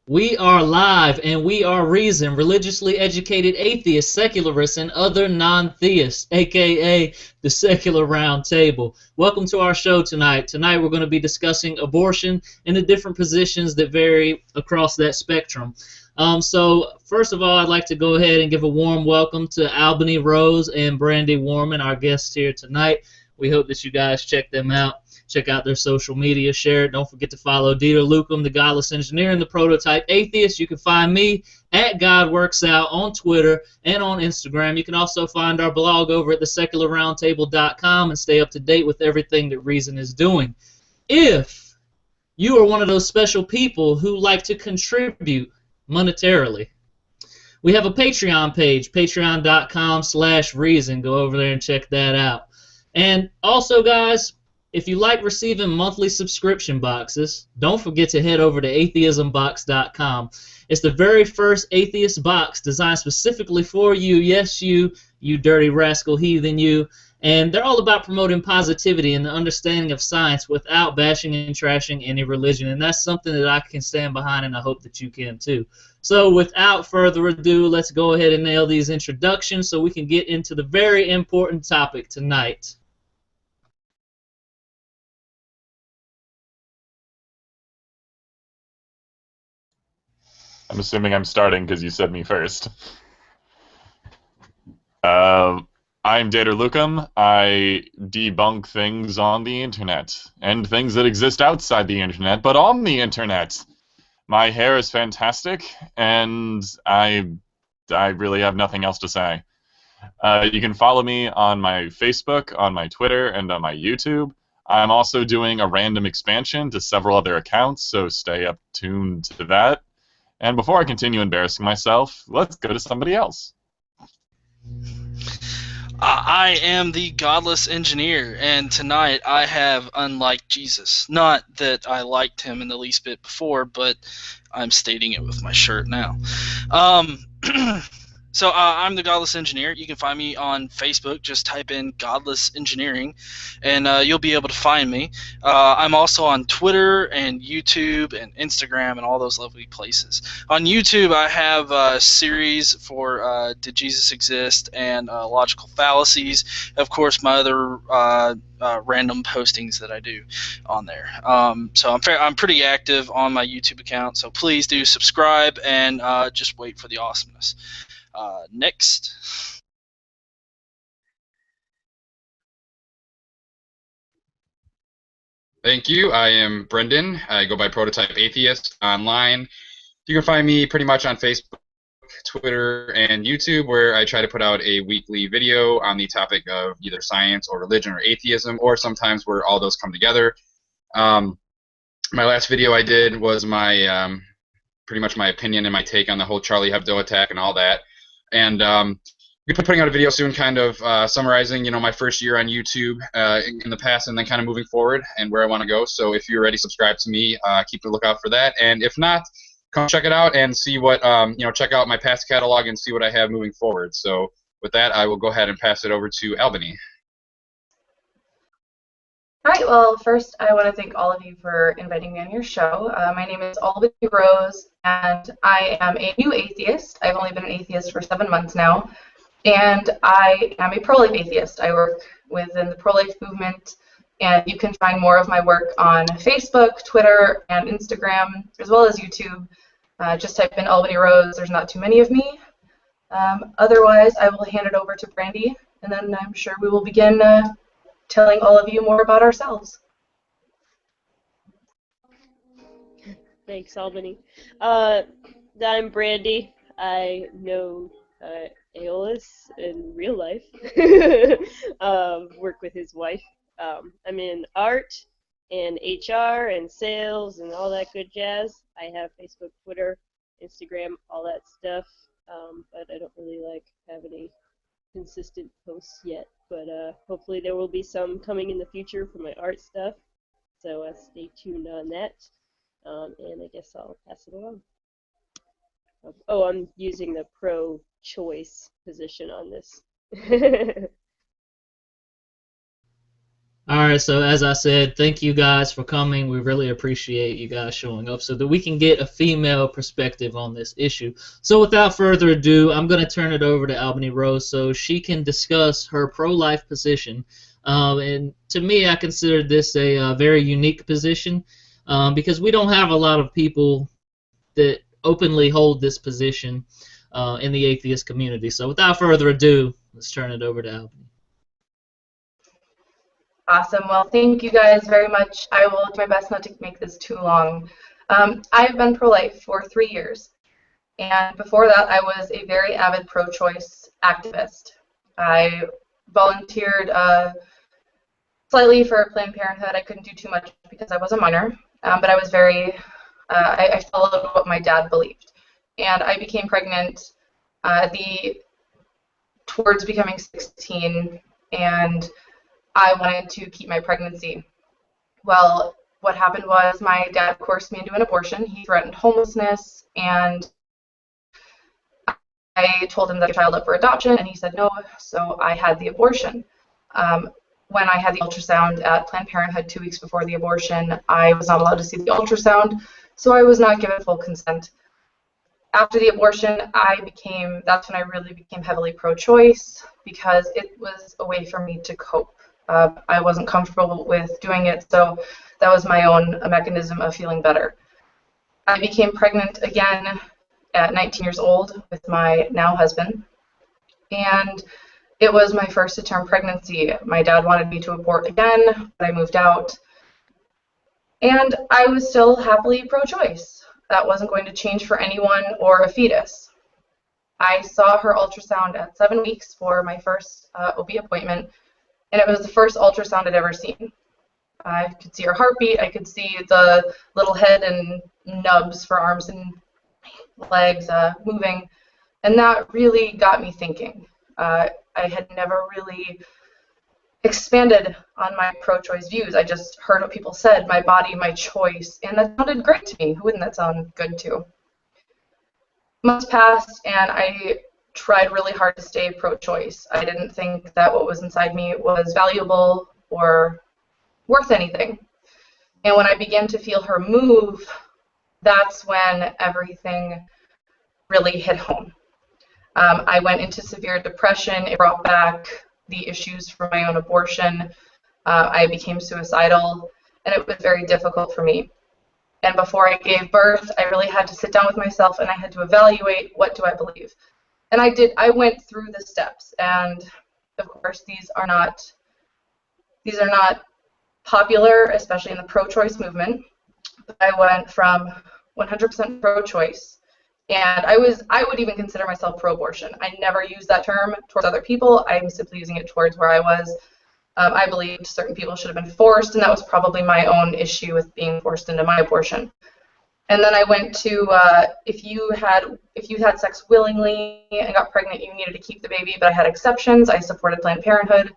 We are live and we are reason, religiously educated atheists, secularists, and other non-theists, aka the Secular Round Table. Welcome to our show tonight. Tonight we're going to be discussing abortion and the different positions that vary across that spectrum. So first of all, I'd like to go ahead and give a warm welcome to Albany Rose and Brandy Warman, our guests here tonight. We hope that you guys check them out. Check out their social media, share it. Don't forget to follow Dieter Lucum, the Godless Engineer, and the Prototype Atheist. You can find me at GodWorksOut on Twitter and on Instagram. You can also find our blog over at thesecularroundtable.com and stay up to date with everything that Reason is doing. If you are one of those special people who like to contribute monetarily, we have a Patreon page, patreon.com/reason. Go over there and check that out. And also, guys, if you like receiving monthly subscription boxes, don't forget to head over to atheismbox.com. It's the very first atheist box designed specifically for you. Yes, you dirty rascal heathen, you. And they're all about promoting positivity and the understanding of science without bashing and trashing any religion. And that's something that I can stand behind, and I hope that you can too. So without further ado, let's go ahead and nail these introductions so we can get into the very important topic tonight. I'm assuming I'm starting because you said me first. I'm Dieter Lucum. I debunk things on the internet and things that exist outside the internet, but on the internet. My hair is fantastic, and I really have nothing else to say. You can follow me on my Facebook, on my Twitter, and on my YouTube. I'm also doing a random expansion to several other accounts, so stay up tuned to that. And before I continue embarrassing myself, let's go to somebody else. I am the Godless Engineer, and tonight I have unliked Jesus. Not that I liked him in the least bit before, but I'm stating it with my shirt now. So I'm the Godless Engineer. You can find me on Facebook. Just type in Godless Engineering, and you'll be able to find me. I'm also on Twitter and YouTube and Instagram and all those lovely places. On YouTube, I have a series for Did Jesus Exist and Logical Fallacies. Of course, my other random postings that I do on there. So I'm pretty active on my YouTube account, so please do subscribe and just wait for the awesomeness. Next. Thank you. I am Brendan. I go by Prototype Atheist online. You can find me pretty much on Facebook, Twitter, and YouTube, where I try to put out a weekly video on the topic of either science or religion or atheism, or sometimes where all those come together. My last video I did was my pretty much my opinion and my take on the whole Charlie Hebdo attack and all that. And we'll be putting out a video soon, kind of summarizing, my first year on YouTube in the past, and then kind of moving forward and where I want to go. So if you're already subscribed to me, keep a lookout for that. And if not, come check it out and see what check out my past catalog and see what I have moving forward. So with that, I will go ahead and pass it over to Albany. All right, well, first I want to thank all of you for inviting me on your show. My name is Albany Rose, and I am a new atheist. I've only been an atheist for 7 months now, and I am a pro-life atheist. I work within the pro-life movement, and you can find more of my work on Facebook, Twitter, and Instagram, as well as YouTube. Just type in Albany Rose. There's not too many of me. Otherwise, I will hand it over to Brandy, and then I'm sure we will begin telling all of you more about ourselves. Thanks, Albany. I'm Brandy. I know Aeolus in real life. Work with his wife. I'm in art and HR and sales and all that good jazz. I have Facebook, Twitter, Instagram, all that stuff. But I don't really have any consistent posts yet, but hopefully there will be some coming in the future for my art stuff, so stay tuned on that, and I guess I'll pass it along. Oh, I'm using the pro-choice position on this. All right, so as I said, thank you guys for coming. We really appreciate you guys showing up so that we can get a female perspective on this issue. So without further ado, I'm going to turn it over to Albany Rose so she can discuss her pro-life position. And to me, I consider this a very unique position because we don't have a lot of people that openly hold this position in the atheist community. So without further ado, let's turn it over to Albany. Awesome. Well, thank you guys very much. I will do my best not to make this too long. I've been pro-life for 3 years, and before that, I was a very avid pro-choice activist. I volunteered slightly for Planned Parenthood. I couldn't do too much because I was a minor, but I was I followed what my dad believed, and I became pregnant towards becoming 16, and I wanted to keep my pregnancy. Well, what happened was my dad forced me into an abortion. He threatened homelessness, and I told him that I had a child up for adoption, and he said no, so I had the abortion. When I had the ultrasound at Planned Parenthood 2 weeks before the abortion, I was not allowed to see the ultrasound, so I was not given full consent. After the abortion, that's when I really became heavily pro-choice because it was a way for me to cope. I wasn't comfortable with doing it, so that was my own mechanism of feeling better. I became pregnant again at 19 years old with my now husband, and it was my first term pregnancy. My dad wanted me to abort again, but I moved out, and I was still happily pro-choice. That wasn't going to change for anyone or a fetus. I saw her ultrasound at 7 weeks for my first OB appointment, and it was the first ultrasound I'd ever seen. I could see her heartbeat, I could see the little head and nubs for arms and legs moving, and that really got me thinking. I had never really expanded on my pro-choice views. I just heard what people said, my body, my choice, and that sounded great to me. Wouldn't that sound good too? Months passed, and I tried really hard to stay pro-choice. I didn't think that what was inside me was valuable or worth anything. And when I began to feel her move, that's when everything really hit home. I went into severe depression. It brought back the issues from my own abortion. I became suicidal, and it was very difficult for me. And before I gave birth, I really had to sit down with myself, and I had to evaluate, what do I believe? And I did. I went through the steps, and of course, these are not popular, especially in the pro-choice movement. But I went from 100% pro-choice, and I would even consider myself pro-abortion. I never use that term towards other people. I'm simply using it towards where I was. I believed certain people should have been forced, and that was probably my own issue with being forced into my abortion. And then I went to if you had sex willingly and got pregnant, you needed to keep the baby, but I had exceptions. I supported Planned Parenthood.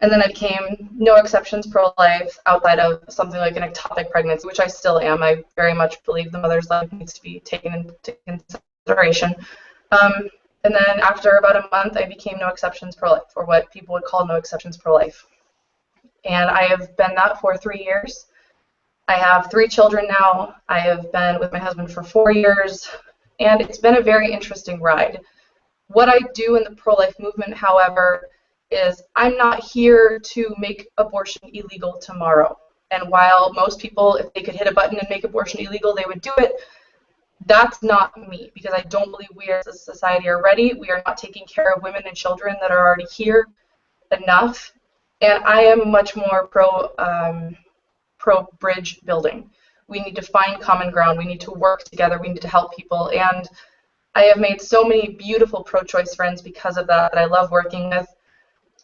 And then I became no exceptions pro-life outside of something like an ectopic pregnancy, which I still am. I very much believe the mother's life needs to be taken into consideration. And then after about a month, I became no exceptions pro-life, or what people would call no exceptions pro-life. And I have been that for 3 years. I have 3 children now. I have been with my husband for 4 years, and it's been a very interesting ride. What I do in the pro-life movement, however, is I'm not here to make abortion illegal tomorrow. And while most people, if they could hit a button and make abortion illegal, they would do it, that's not me, because I don't believe we as a society are ready. We are not taking care of women and children that are already here enough. And I am much more pro-bridge building. We need to find common ground. We need to work together. We need to help people. And I have made so many beautiful pro-choice friends because of that I love working with.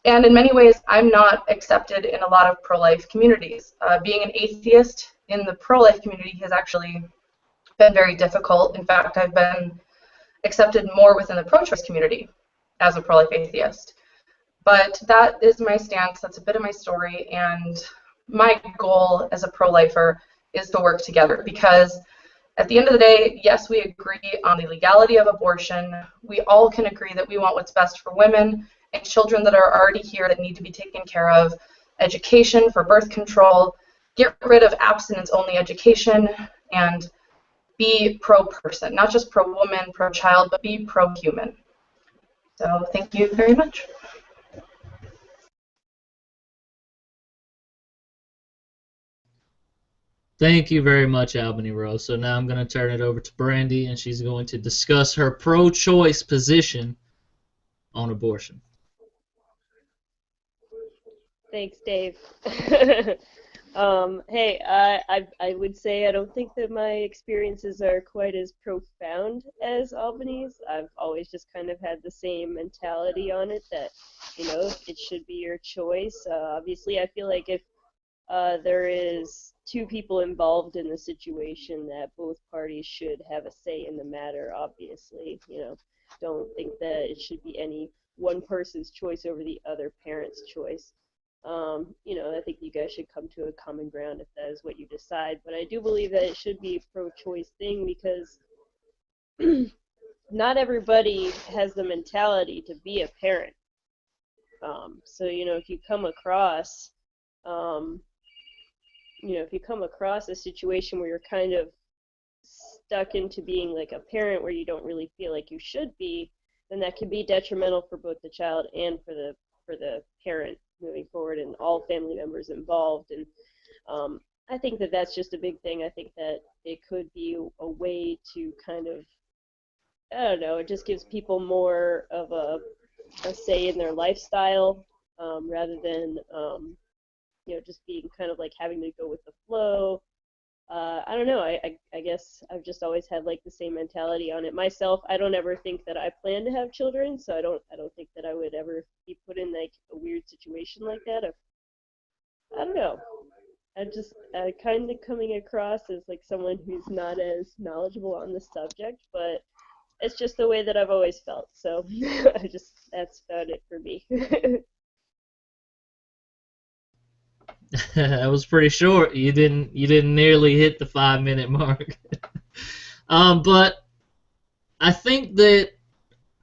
And in many ways, I'm not accepted in a lot of pro-life communities. Being an atheist in the pro-life community has actually been very difficult. In fact, I've been accepted more within the pro-choice community as a pro-life atheist. But that is my stance. That's a bit of my story. And my goal as a pro-lifer is to work together, because at the end of the day, yes, we agree on the legality of abortion. We all can agree that we want what's best for women and children that are already here that need to be taken care of, education for birth control, get rid of abstinence-only education, and be pro-person, not just pro-woman, pro-child, but be pro-human. So thank you very much. Thank you very much, Albany Rose. So now I'm going to turn it over to Brandy, and she's going to discuss her pro-choice position on abortion. Thanks, Dave. Hey, I would say I don't think that my experiences are quite as profound as Albany's. I've always just kind of had the same mentality on it that, you know, it should be your choice. Obviously, I feel like if there is two people involved in the situation, that both parties should have a say in the matter, obviously. You know, don't think that it should be any one person's choice over the other parent's choice. You know, I think you guys should come to a common ground if that is what you decide. But I do believe that it should be a pro-choice thing because not everybody has the mentality to be a parent. So, you know, if you come across, a situation where you're kind of stuck into being like a parent where you don't really feel like you should be, then that can be detrimental for both the child and for the parent moving forward and all family members involved. And I think that that's just a big thing. I think that it could be a way to kind of, I don't know, it just gives people more of a say in their lifestyle rather than, you know, just being kind of like having to go with the flow. I don't know. I guess I've just always had like the same mentality on it myself. I don't ever think that I plan to have children, so I don't think that I would ever be put in like a weird situation like that. I don't know. I kind of coming across as like someone who's not as knowledgeable on the subject, but it's just the way that I've always felt. So that's about it for me. That was pretty short. You didn't nearly hit the 5-minute mark. But I think that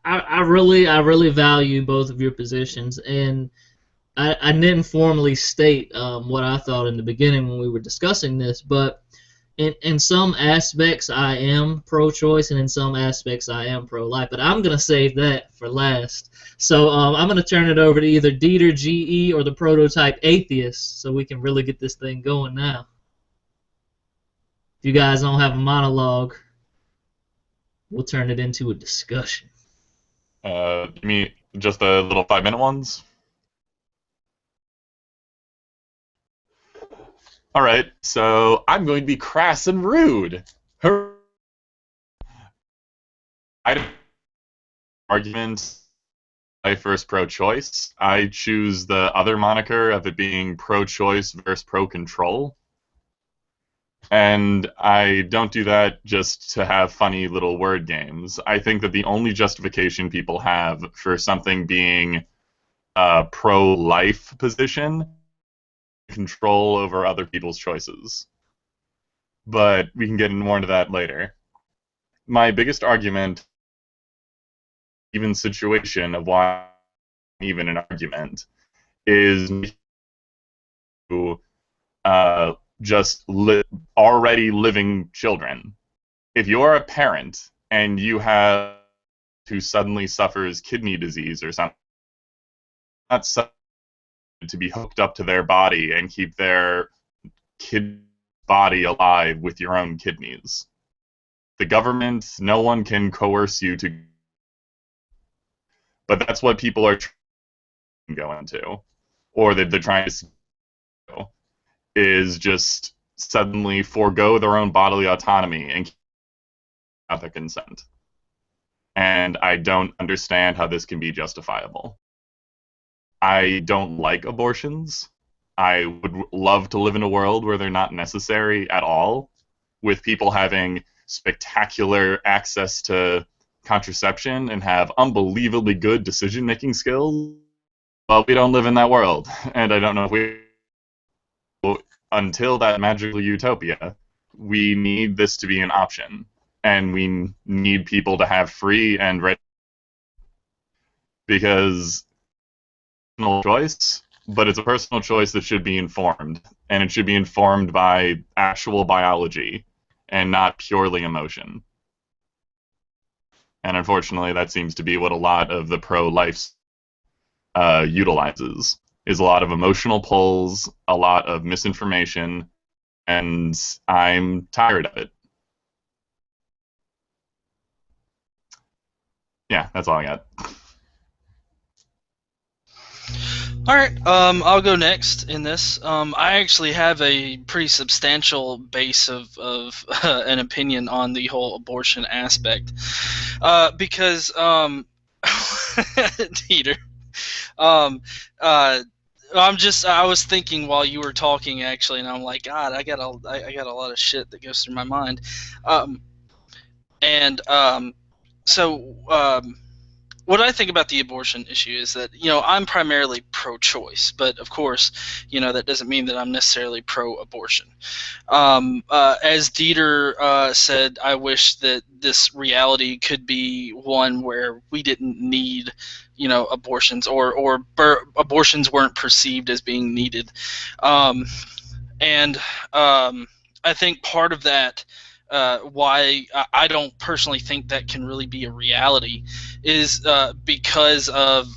I really value both of your positions, and I didn't formally state what I thought in the beginning when we were discussing this, but in some aspects I am pro-choice, and in some aspects I am pro-life. But I'm gonna save that for last. So I'm gonna turn it over to either Dieter, GE, or the prototype Atheist, so we can really get this thing going now. If you guys don't have a monologue, we'll turn it into a discussion. You mean just the little 5-minute ones? All right, so I'm going to be crass and rude. I argument I first pro-choice. I choose the other moniker of it being pro-choice versus pro-control. And I don't do that just to have funny little word games. I think that the only justification people have for something being a pro-life position control over other people's choices. But we can get more into that later. My biggest argument, even situation of why even an argument, is already living children. If you're a parent and you have who suddenly suffers kidney disease or something, not to be hooked up to their body and keep their kid body alive with your own kidneys. The government, no one can coerce you to, but that's what people are trying to go into, or that they're trying to do, is just suddenly forego their own bodily autonomy and without their consent. And I don't understand how this can be justifiable. I don't like abortions. I would love to live in a world where they're not necessary at all, with people having spectacular access to contraception and have unbelievably good decision-making skills. But we don't live in that world, and I don't know if we... Until that magical utopia, we need this to be an option, and we need people to have free and ready, because choice but it's a personal choice that should be informed, and it should be informed by actual biology and not purely emotion. And unfortunately, that seems to be what a lot of the pro-life utilizes, is a lot of emotional pulls, a lot of misinformation, and I'm tired of it. Yeah, that's all I got. All right, I'll go next in this. I actually have a pretty substantial base of an opinion on the whole abortion aspect, because Peter, I was thinking while you were talking actually, and I'm like, God, I got a lot of shit that goes through my mind, what I think about the abortion issue is that, I'm primarily pro-choice, but of course, that doesn't mean that I'm necessarily pro-abortion. As Dieter said, I wish that this reality could be one where we didn't need, abortions, or abortions weren't perceived as being needed. I think part of that, why I don't personally think that can really be a reality, is because of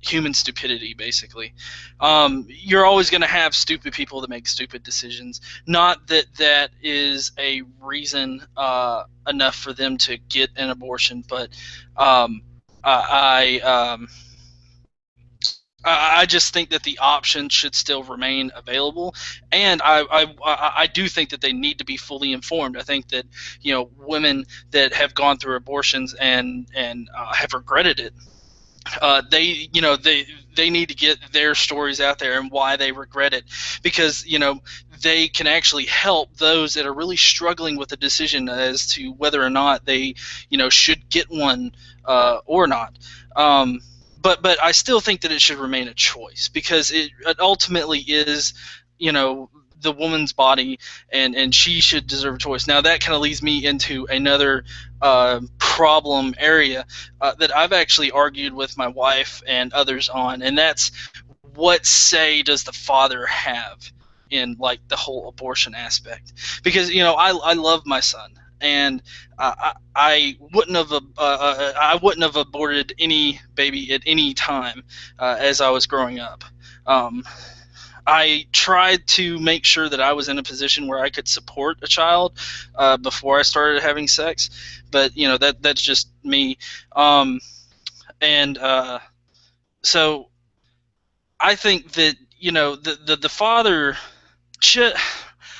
human stupidity, basically. You're always going to have stupid people that make stupid decisions. Not that that is a reason enough for them to get an abortion, but I just think that the option should still remain available, and I do think that they need to be fully informed. I think that women that have gone through abortions and have regretted it, they need to get their stories out there and why they regret it, because they can actually help those that are really struggling with the decision as to whether or not they should get one or not. But I still think that it should remain a choice, because it ultimately is, the woman's body, and she should deserve a choice. Now that kind of leads me into another problem area that I've actually argued with my wife and others on, and that's, what say does the father have in like the whole abortion aspect? Because I love my son, and I wouldn't have aborted any baby at any time as I was growing up. I tried to make sure that I was in a position where I could support a child before I started having sex, but that's just me. So I think that the father should,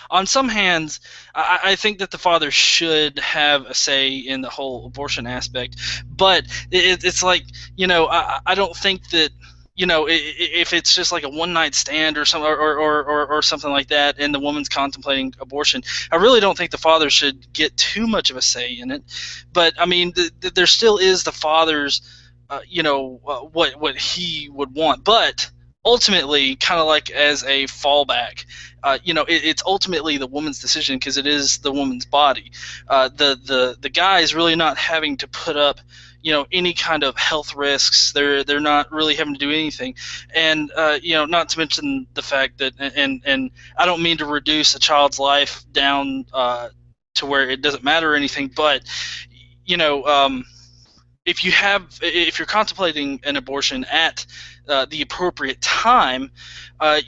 on some hands, I think that the father should have a say in the whole abortion aspect, but it's like, I don't think that, if it's just like a one-night stand or something, or something like that, and the woman's contemplating abortion, I really don't think the father should get too much of a say in it. But I mean, there still is the father's, what he would want, but ultimately, kind of like as a fallback, it's ultimately the woman's decision, because it is the woman's body. The guy is really not having to put up any kind of health risks. They're not really having to do anything, and not to mention the fact that, and I don't mean to reduce a child's life down to where it doesn't matter or anything, but if you're contemplating an abortion at the appropriate time, I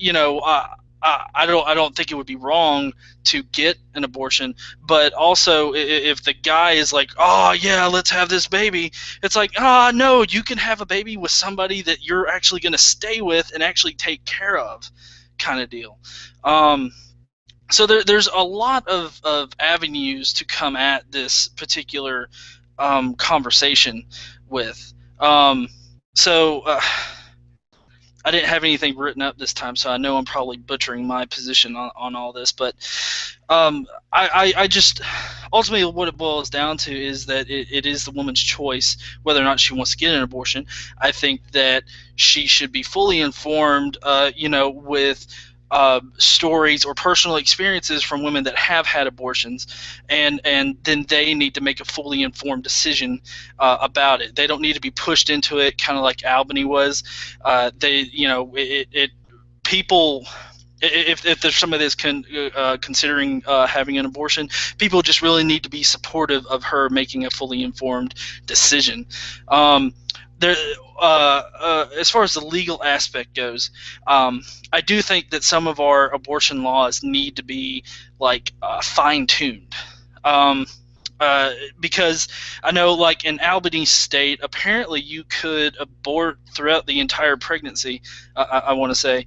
don't think it would be wrong to get an abortion. But also, if the guy is like, oh yeah, let's have this baby, it's like, no, you can have a baby with somebody that you're actually going to stay with and actually take care of, kind of deal. So there's a lot of avenues to come at this particular conversation with. I didn't have anything written up this time, so I know I'm probably butchering my position on all this, but I just, ultimately what it boils down to is that it is the woman's choice whether or not she wants to get an abortion. I think that she should be fully informed, with stories or personal experiences from women that have had abortions, and then they need to make a fully informed decision about it. They don't need to be pushed into it, kind of like Albany was. People, if there's somebody that's considering having an abortion, people just really need to be supportive of her making a fully informed decision. There, as far as the legal aspect goes, I do think that some of our abortion laws need to be like fine-tuned. Because I know, like in Albany State, apparently you could abort throughout the entire pregnancy. I want to say,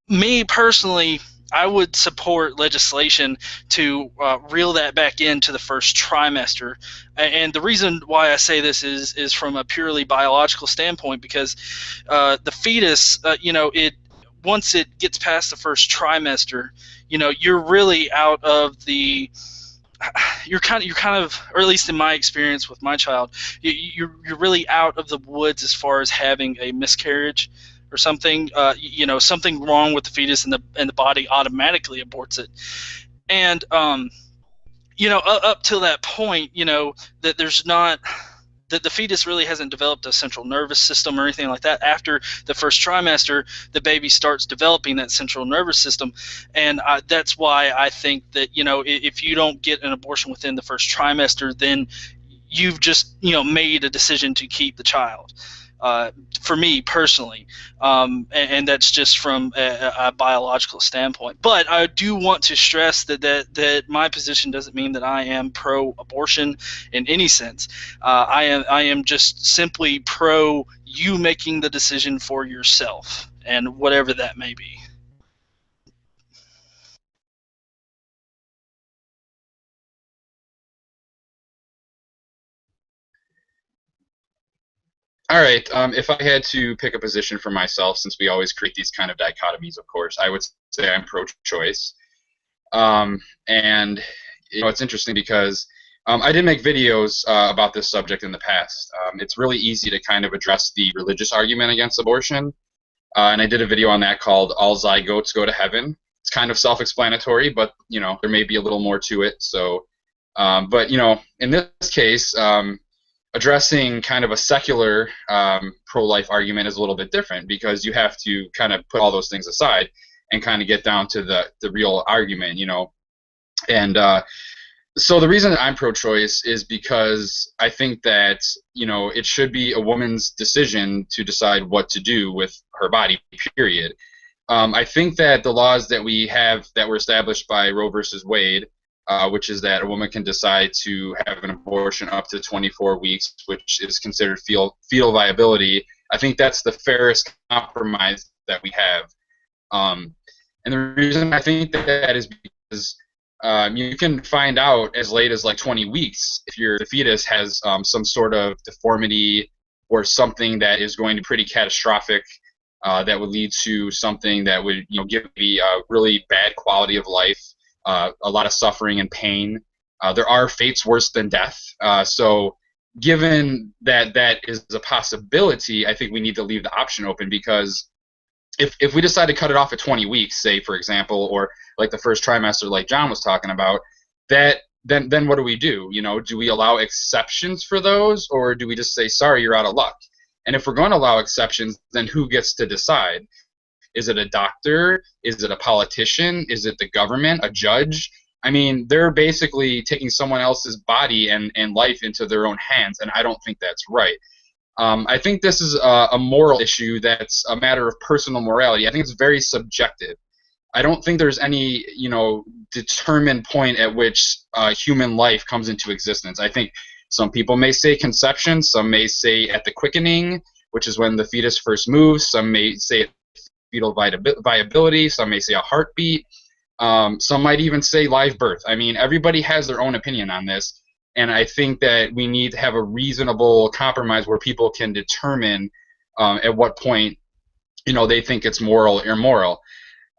me personally, I would support legislation to reel that back into the first trimester. And the reason why I say this is from a purely biological standpoint, because the fetus, once it gets past the first trimester, you're really out of the you're kind of, or at least in my experience with my child, you're really out of the woods as far as having a miscarriage or something. Something wrong with the fetus, and the body automatically aborts it. And up till that point, that there's not, that the fetus really hasn't developed a central nervous system or anything like that. After the first trimester, the baby starts developing that central nervous system, and that's why I think that if you don't get an abortion within the first trimester, then you've just made a decision to keep the child. For me personally, and that's just from a biological standpoint. But I do want to stress that my position doesn't mean that I am pro-abortion in any sense. I am just simply pro you making the decision for yourself, and whatever that may be. All right. If I had to pick a position for myself, since we always create these kind of dichotomies, of course, I would say I'm pro-choice. And it's interesting because I did make videos about this subject in the past. It's really easy to kind of address the religious argument against abortion, and I did a video on that called "All Zygotes Go to Heaven." It's kind of self-explanatory, but there may be a little more to it. So, but in this case, addressing kind of a secular pro-life argument is a little bit different, because you have to kind of put all those things aside and kind of get down to the real argument, And so the reason that I'm pro-choice is because I think that it should be a woman's decision to decide what to do with her body, period. I think that the laws that we have that were established by Roe versus Wade, which is that a woman can decide to have an abortion up to 24 weeks, which is considered fetal viability. I think that's the fairest compromise that we have. And the reason I think that is because you can find out as late as like 20 weeks if the fetus has some sort of deformity or something that is going to be pretty catastrophic, that would lead to something that would give me a really bad quality of life. A lot of suffering and pain. There are fates worse than death. So given that that is a possibility, I think we need to leave the option open, because if we decide to cut it off at 20 weeks, say, for example, or like the first trimester like John was talking about, then what do we do? Do we allow exceptions for those, or do we just say, sorry, you're out of luck? And if we're going to allow exceptions, then who gets to decide? Is it a doctor? Is it a politician? Is it the government? A judge? I mean, they're basically taking someone else's body and life into their own hands, and I don't think that's right. I think this is a moral issue that's a matter of personal morality. I think it's very subjective. I don't think there's any, determined point at which human life comes into existence. I think some people may say conception, some may say at the quickening, which is when the fetus first moves, some may say fetal viability, some may say a heartbeat, some might even say live birth. I mean, everybody has their own opinion on this, and I think that we need to have a reasonable compromise where people can determine at what point they think it's moral or immoral.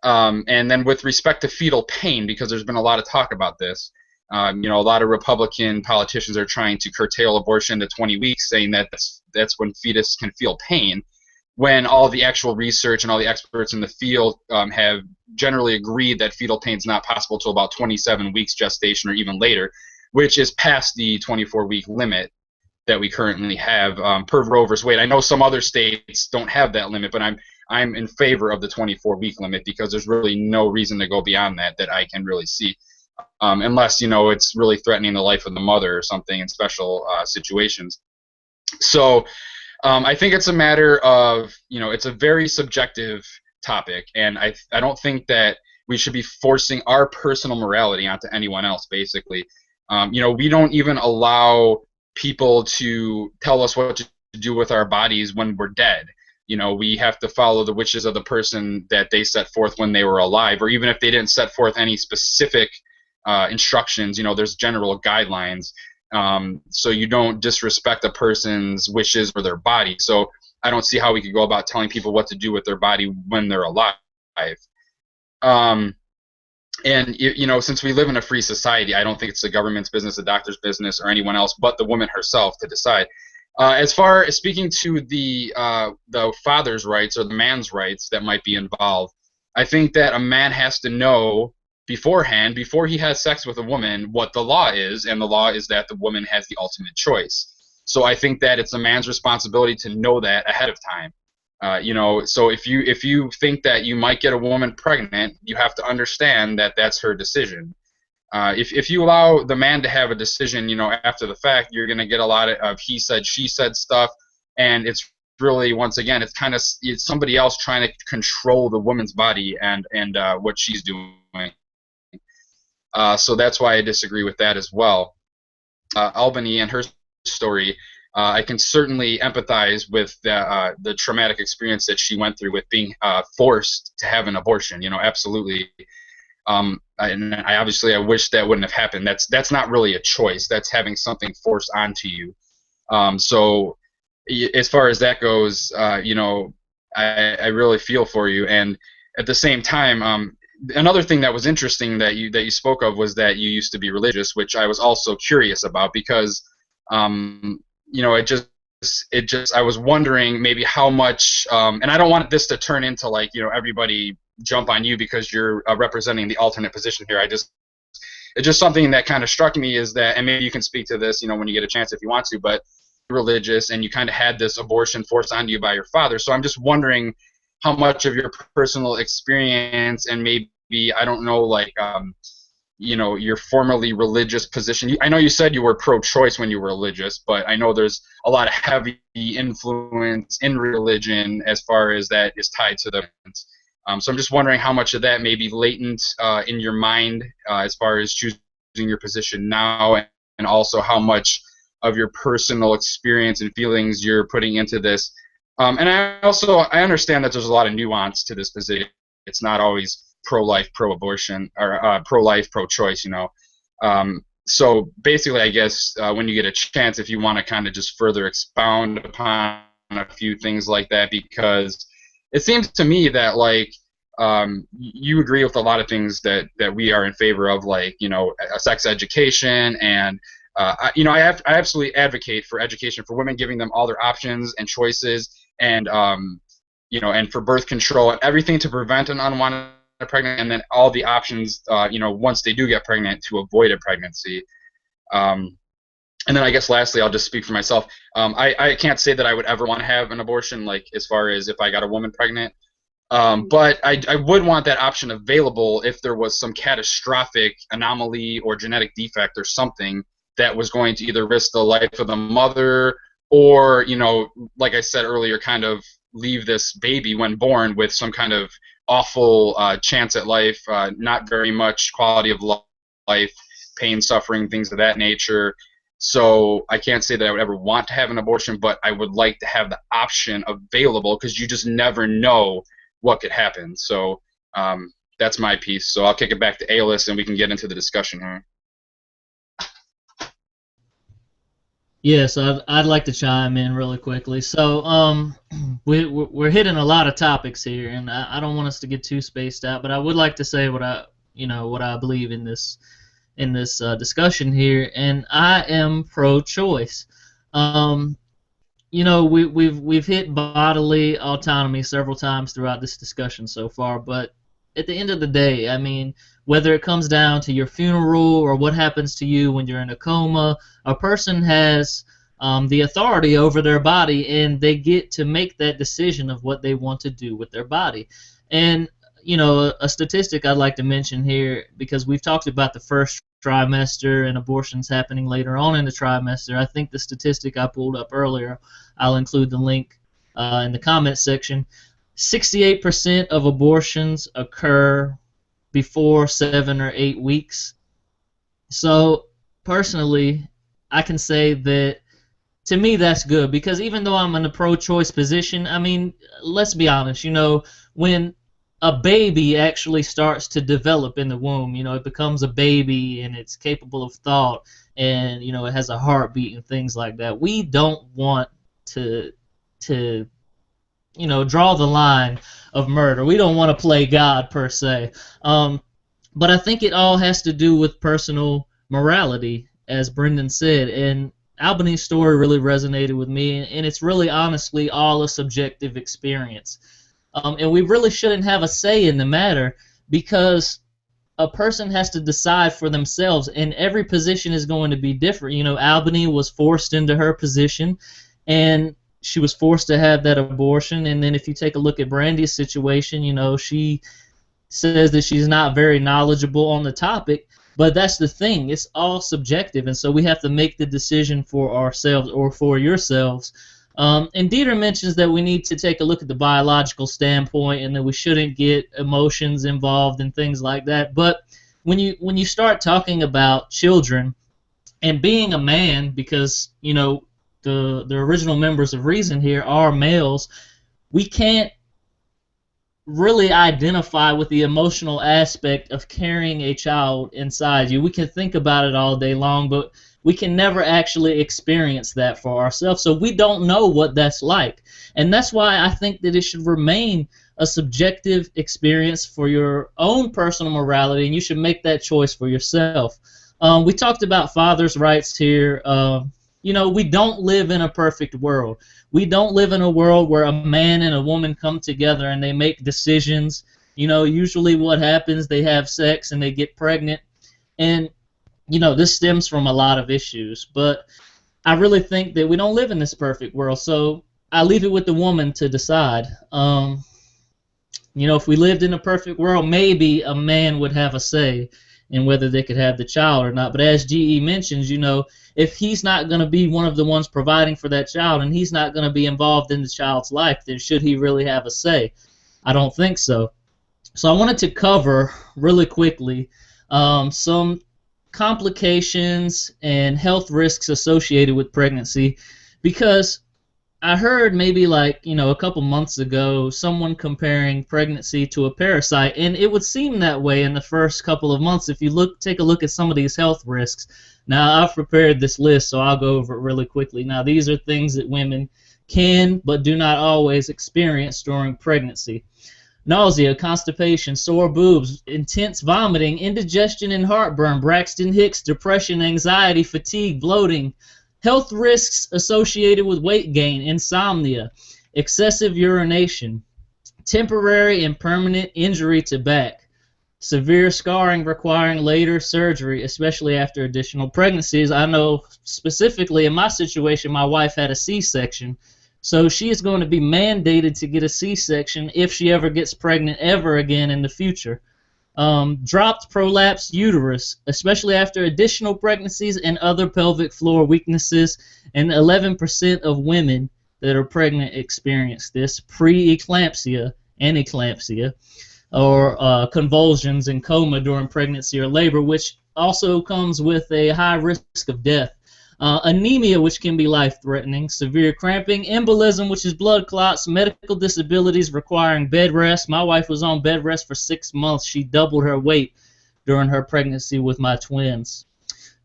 And then with respect to fetal pain, because there's been a lot of talk about this, a lot of Republican politicians are trying to curtail abortion to 20 weeks, saying that that's when fetus can feel pain. when all the actual research and all the experts in the field have generally agreed that fetal pain is not possible till about 27 weeks gestation or even later, which is past the 24-week limit that we currently have per Roe versus Wade. I know some other states don't have that limit, but I'm in favor of the 24-week limit because there's really no reason to go beyond that I can really see, unless it's really threatening the life of the mother or something in special situations. So I think it's a matter of it's a very subjective topic, and I don't think that we should be forcing our personal morality onto anyone else. Basically, we don't even allow people to tell us what to do with our bodies when we're dead. We have to follow the wishes of the person that they set forth when they were alive, or even if they didn't set forth any specific instructions, there's general guidelines. So you don't disrespect a person's wishes or their body. So I don't see how we could go about telling people what to do with their body when they're alive. And since we live in a free society, I don't think it's the government's business, the doctor's business, or anyone else but the woman herself to decide. As far as speaking to the father's rights or the man's rights that might be involved, I think that a man has to know beforehand, before he has sex with a woman, what the law is, and the law is that the woman has the ultimate choice. So I think that it's a man's responsibility to know that ahead of time. So if you think that you might get a woman pregnant, you have to understand that that's her decision. If you allow the man to have a decision, after the fact, you're going to get a lot of he said, she said stuff, and it's really, once again, it's somebody else trying to control the woman's body and what she's doing. So that's why I disagree with that as well. Albany and her story, I can certainly empathize with the traumatic experience that she went through with being forced to have an abortion. Absolutely. And I wish that wouldn't have happened. That's not really a choice. That's having something forced onto you. So as far as that goes, I really feel for you. And at the same time, another thing that was interesting that you spoke of was that you used to be religious, which I was also curious about because I was wondering maybe how much, and I don't want this to turn into everybody jump on you because you're representing the alternate position here. It's just something that kind of struck me is that, and maybe you can speak to this, when you get a chance if you want to, but religious and you kind of had this abortion forced onto you by your father. So I'm just wondering how much of your personal experience and maybe, I don't know, your formerly religious position. I know you said you were pro-choice when you were religious, but I know there's a lot of heavy influence in religion as far as that is tied to the. So I'm just wondering how much of that may be latent in your mind as far as choosing your position now, and also how much of your personal experience and feelings you're putting into this. And I understand that there's a lot of nuance to this position. It's not always pro-life, pro-abortion, or pro-life, pro-choice, So basically, I guess when you get a chance, if you want to kind of just further expound upon a few things like that, because it seems to me that you agree with a lot of things that we are in favor of, sex education, and I absolutely advocate for education for women, giving them all their options and choices, and and for birth control and everything to prevent an unwanted pregnancy, and then all the options, once they do get pregnant, to avoid a pregnancy. And then I guess lastly, I'll just speak for myself. I can't say that I would ever want to have an abortion, as far as if I got a woman pregnant. But I would want that option available if there was some catastrophic anomaly or genetic defect or something that was going to either risk the life of the mother or, like I said earlier, kind of leave this baby when born with some kind of awful chance at life, not very much quality of life, pain, suffering, things of that nature. So I can't say that I would ever want to have an abortion, but I would like to have the option available because you just never know what could happen. So that's my piece. So I'll kick it back to Aeolus and we can get into the discussion here. Yes, I'd like to chime in really quickly. So we're hitting a lot of topics here, and I don't want us to get too spaced out, but I would like to say what I believe in this discussion here, and I am pro-choice. you know, we've hit bodily autonomy several times throughout this discussion so far, but at the end of the day, I mean, whether it comes down to your funeral or what happens to you when you're in a coma, a person has the authority over their body, and they get to make that decision of what they want to do with their body. And you know, a statistic I'd like to mention here, because we've talked about the first trimester and abortions happening later on in the trimester. I think the statistic I pulled up earlier, I'll include the link in the comments section. 68% of abortions occur before 7 or 8 weeks. So personally, I can say that to me that's good, because even though I'm in a pro-choice position, I mean, let's be honest, you know, when a baby actually starts to develop in the womb, you know, it becomes a baby and it's capable of thought, and you know, it has a heartbeat and things like that. We don't want to you know, draw the line of murder. We don't want to play God per se. But I think it all has to do with personal morality, as Brendan said. And Albany's story really resonated with me, and it's really honestly all a subjective experience. And we really shouldn't have a say in the matter, because a person has to decide for themselves, and every position is going to be different. You know, Albany was forced into her position, and she was forced to have that abortion. And then if you take a look at Brandy's situation, you know, she says that she's not very knowledgeable on the topic, but that's the thing, it's all subjective, and so we have to make the decision for ourselves, or for yourselves. And Dieter mentions that we need to take a look at the biological standpoint, and that we shouldn't get emotions involved and things like that. But when you start talking about children and being a man, because you know, the original members of Reason here are males, we can't really identify with the emotional aspect of carrying a child inside you. We can think about it all day long, but we can never actually experience that for ourselves, so we don't know what that's like. And that's why I think that it should remain a subjective experience for your own personal morality, and you should make that choice for yourself. We talked about fathers' rights here. You know, we don't live in a perfect world. We don't live in a world where a man and a woman come together and they make decisions. You know, usually what happens, they have sex and they get pregnant. And, you know, this stems from a lot of issues. But I really think that we don't live in this perfect world. So I leave it with the woman to decide. You know, if we lived in a perfect world, maybe a man would have a say in whether they could have the child or not. But as G.E. mentions, you know, if he's not going to be one of the ones providing for that child, and he's not going to be involved in the child's life, then should he really have a say? I don't think so. So I wanted to cover really quickly some complications and health risks associated with pregnancy, because I heard maybe like, you know, a couple months ago someone comparing pregnancy to a parasite, and it would seem that way in the first couple of months if you take a look at some of these health risks. Now, I've prepared this list, so I'll go over it really quickly. Now, these are things that women can but do not always experience during pregnancy: nausea, constipation, sore boobs, intense vomiting, indigestion and heartburn, Braxton Hicks, depression, anxiety, fatigue, bloating. Health risks associated with weight gain: insomnia, excessive urination, temporary and permanent injury to back, severe scarring requiring later surgery, especially after additional pregnancies. I know specifically in my situation, my wife had a C-section, so she is going to be mandated to get a C-section if she ever gets pregnant ever again in the future. Dropped prolapsed uterus, especially after additional pregnancies, and other pelvic floor weaknesses, and 11% of women that are pregnant experience this. Pre-eclampsia and eclampsia, or convulsions and coma during pregnancy or labor, which also comes with a high risk of death. Anemia, which can be life-threatening, severe cramping, embolism, which is blood clots, medical disabilities requiring bed rest. My wife was on bed rest for 6 months. She doubled her weight during her pregnancy with my twins.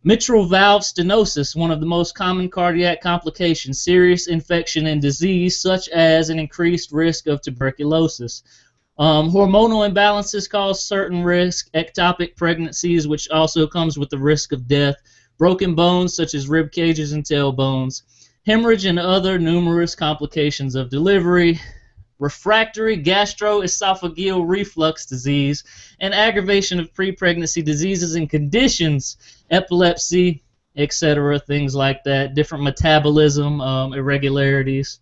Mitral valve stenosis, one of the most common cardiac complications, serious infection and disease, such as an increased risk of tuberculosis. Hormonal imbalances cause certain risk. Ectopic pregnancies, which also comes with the risk of death. Broken bones, such as rib cages and tailbones. hemorrhage and other numerous complications of delivery, refractory gastroesophageal reflux disease, and aggravation of pre-pregnancy diseases and conditions, epilepsy, etc., things like that, different metabolism irregularities.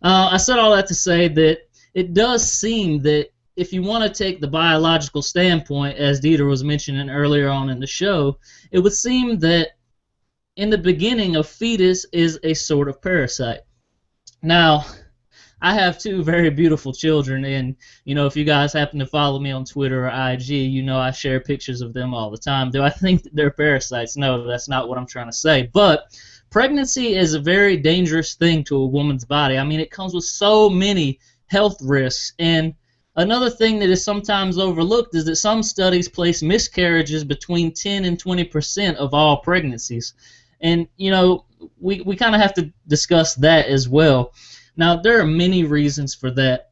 I said all that to say that it does seem that if you want to take the biological standpoint, as Dieter was mentioning earlier on in the show, it would seem that in the beginning, a fetus is a sort of parasite. Now, I have two very beautiful children, and if you guys happen to follow me on Twitter or IG, I share pictures of them all the time. Do I think that they're parasites? No, that's not what I'm trying to say. But pregnancy is a very dangerous thing to a woman's body. I mean, it comes with so many health risks, and another thing that is sometimes overlooked is that some studies place miscarriages between 10 and 20% of all pregnancies. And, we kind of have to discuss that as well. Now, there are many reasons for that.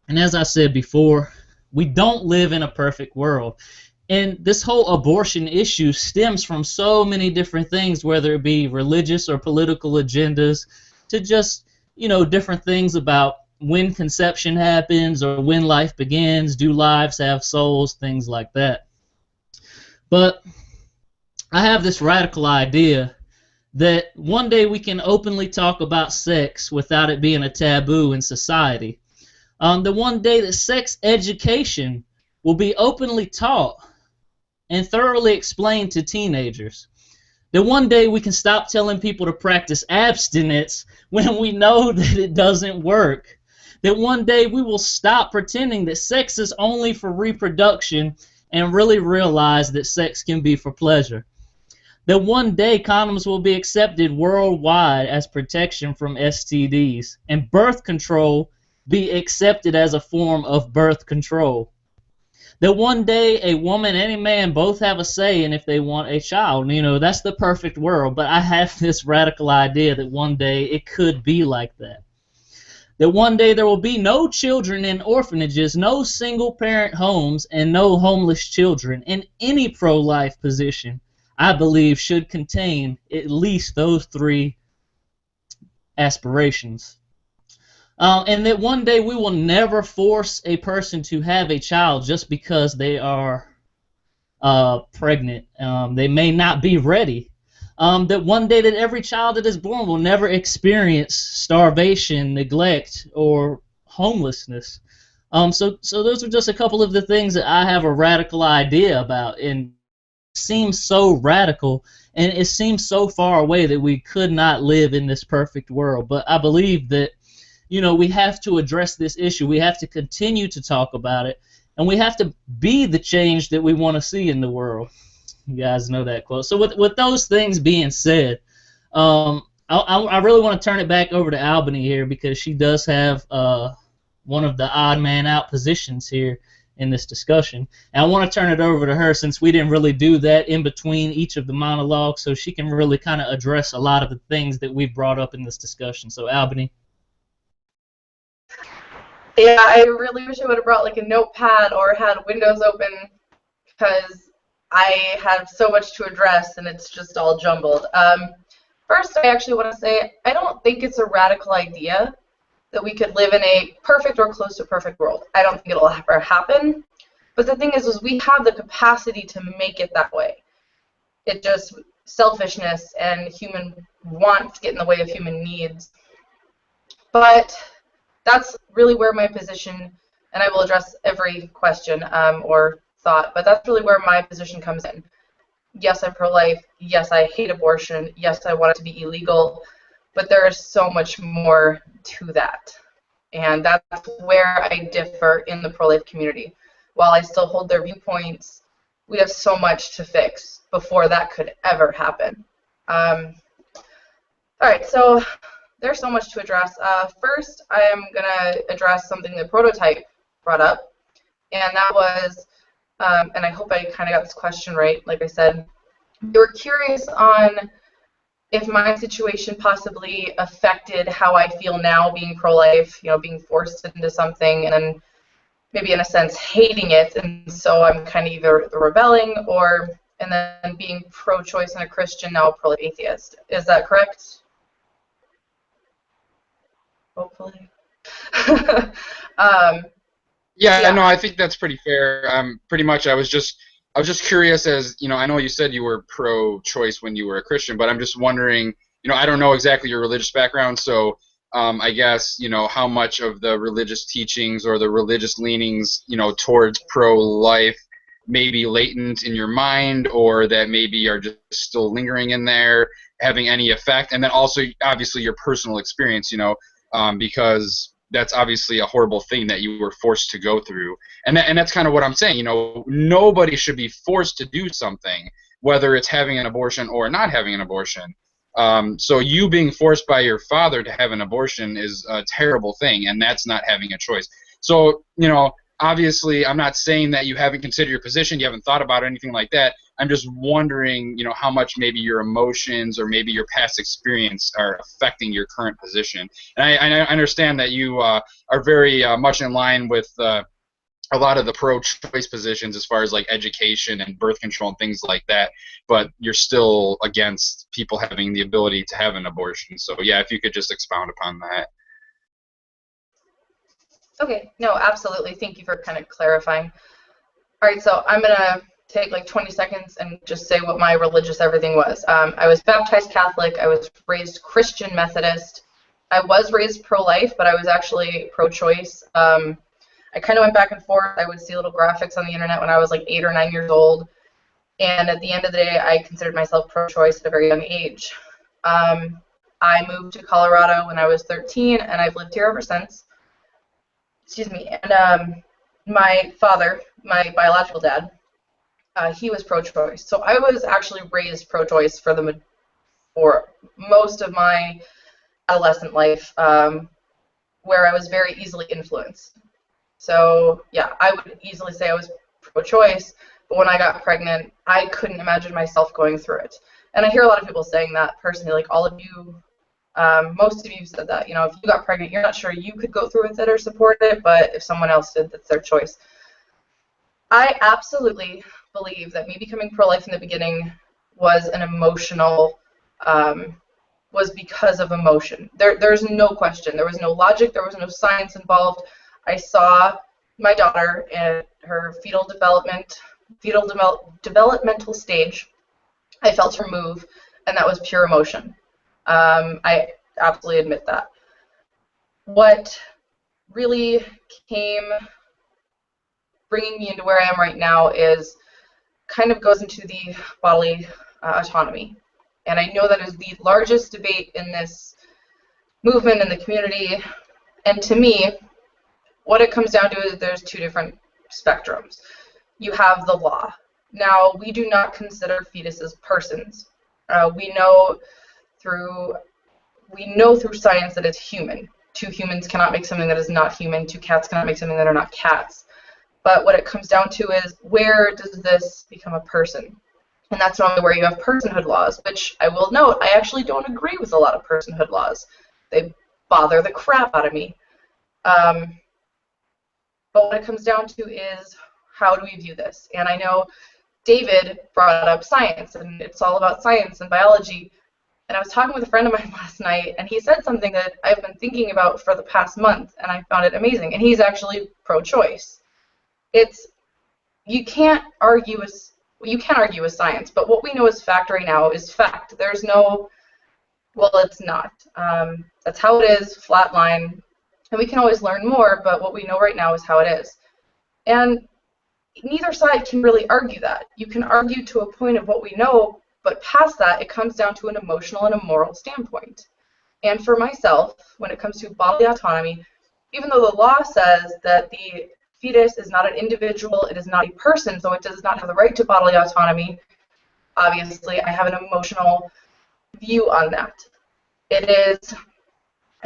And as I said before, we don't live in a perfect world. And this whole abortion issue stems from so many different things, whether it be religious or political agendas, to just, different things about when conception happens or when life begins, do lives have souls, things like that. But I have this radical idea that one day we can openly talk about sex without it being a taboo in society. The one day that sex education will be openly taught and thoroughly explained to teenagers. That one day we can stop telling people to practice abstinence when we know that it doesn't work. That one day we will stop pretending that sex is only for reproduction and really realize that sex can be for pleasure. That one day condoms will be accepted worldwide as protection from STDs, and birth control be accepted as a form of birth control. That one day a woman and a man both have a say in if they want a child. That's the perfect world, but I have this radical idea that one day it could be like that. That one day there will be no children in orphanages, no single-parent homes, and no homeless children, and any pro-life position, I believe, should contain at least those three aspirations. And that one day we will never force a person to have a child just because they are pregnant. They may not be ready. That one day that every child that is born will never experience starvation, neglect, or homelessness. So those are just a couple of the things that I have a radical idea about, and seems so radical, and it seems so far away that we could not live in this perfect world. But I believe that, we have to address this issue. We have to continue to talk about it, and we have to be the change that we want to see in the world. You guys know that quote. So with those things being said, I really want to turn it back over to Albany here, because she does have one of the odd man out positions here in this discussion. And I want to turn it over to her, since we didn't really do that in between each of the monologues, so she can really kind of address a lot of the things that we've brought up in this discussion. So, Albany. Yeah, I really wish I would have brought like a notepad or had windows open, because I have so much to address and it's just all jumbled. First, I actually want to say I don't think it's a radical idea that we could live in a perfect or close to perfect world. I don't think it'll ever happen. But the thing is we have the capacity to make it that way. It just, selfishness and human wants get in the way of human needs. But that's really where my position, and I will address every question or thought, but that's really where my position comes in. Yes, I'm pro-life. Yes, I hate abortion. Yes, I want it to be illegal. But there is so much more to that. And that's where I differ in the pro-life community. While I still hold their viewpoints, we have so much to fix before that could ever happen. All right, so there's so much to address. First, I am going to address something that Prototype brought up, and that was, and I hope I kind of got this question right, like I said, they were curious on if my situation possibly affected how I feel now being pro-life, being forced into something and then maybe in a sense hating it, and so I'm kind of either rebelling or, and then being pro-choice and a Christian, now a pro-life atheist. Is that correct? hopefully. Yeah, no, I think that's pretty fair. Pretty much, I was just curious, as you know, I know you said you were pro-choice when you were a Christian, but I'm just wondering, you know, I don't know exactly your religious background, so I guess, you know, how much of the religious teachings or the religious leanings, you know, towards pro-life may be latent in your mind, or that maybe are just still lingering in there, having any effect, and then also obviously your personal experience, you know, because that's obviously a horrible thing that you were forced to go through. And that's kind of what I'm saying. You know, nobody should be forced to do something, whether it's having an abortion or not having an abortion. So you being forced by your father to have an abortion is a terrible thing, and that's not having a choice. So, you know, obviously I'm not saying that you haven't considered your position, you haven't thought about it, anything like that. I'm just wondering, you know, how much maybe your emotions or maybe your past experience are affecting your current position. And I understand that you are very much in line with a lot of the pro-choice positions as far as like education and birth control and things like that, but you're still against people having the ability to have an abortion. So yeah, if you could just expound upon that. Okay, no, absolutely. Thank you for kind of clarifying. All right, so I'm going to take like 20 seconds and just say what my religious everything was. I was baptized Catholic. I was raised Christian Methodist. I was raised pro-life, but I was actually pro-choice. I kind of went back and forth. I would see little graphics on the internet when I was like 8 or 9 years old. And at the end of the day, I considered myself pro-choice at a very young age. I moved to Colorado when I was 13, and I've lived here ever since. Excuse me. And my father, my biological dad, he was pro-choice. So I was actually raised pro-choice for most of my adolescent life, where I was very easily influenced. So yeah, I would easily say I was pro-choice, but when I got pregnant, I couldn't imagine myself going through it. And I hear a lot of people saying that personally, like all of you, most of you said that, you know, if you got pregnant, you're not sure you could go through with it or support it, but if someone else did, that's their choice. I absolutely believe that me becoming pro-life in the beginning was an emotional, was because of emotion. There's no question. There was no logic. There was no science involved. I saw my daughter in her fetal developmental stage. I felt her move, and that was pure emotion. I absolutely admit that. What really came bringing me into where I am right now is kind of goes into the bodily autonomy. And I know that is the largest debate in this movement in the community. And to me, what it comes down to is there's two different spectrums. You have the law. Now, we do not consider fetuses persons. We know through science that it's human. Two humans cannot make something that is not human. Two cats cannot make something that are not cats. But what it comes down to is, where does this become a person? And that's normally where you have personhood laws, which I will note, I actually don't agree with a lot of personhood laws. They bother the crap out of me. But what it comes down to is, how do we view this? And I know David brought up science, and it's all about science and biology. And I was talking with a friend of mine last night, and he said something that I've been thinking about for the past month, and I found it amazing. And he's actually pro-choice. You can't argue with science, but what we know is fact right now is fact. There's no, well, it's not. That's how it is, flat line. And we can always learn more, but what we know right now is how it is. And neither side can really argue that. You can argue to a point of what we know, but past that, it comes down to an emotional and a moral standpoint. And for myself, when it comes to bodily autonomy, even though the law says that the fetus is not an individual, it is not a person, so it does not have the right to bodily autonomy, obviously I have an emotional view on that.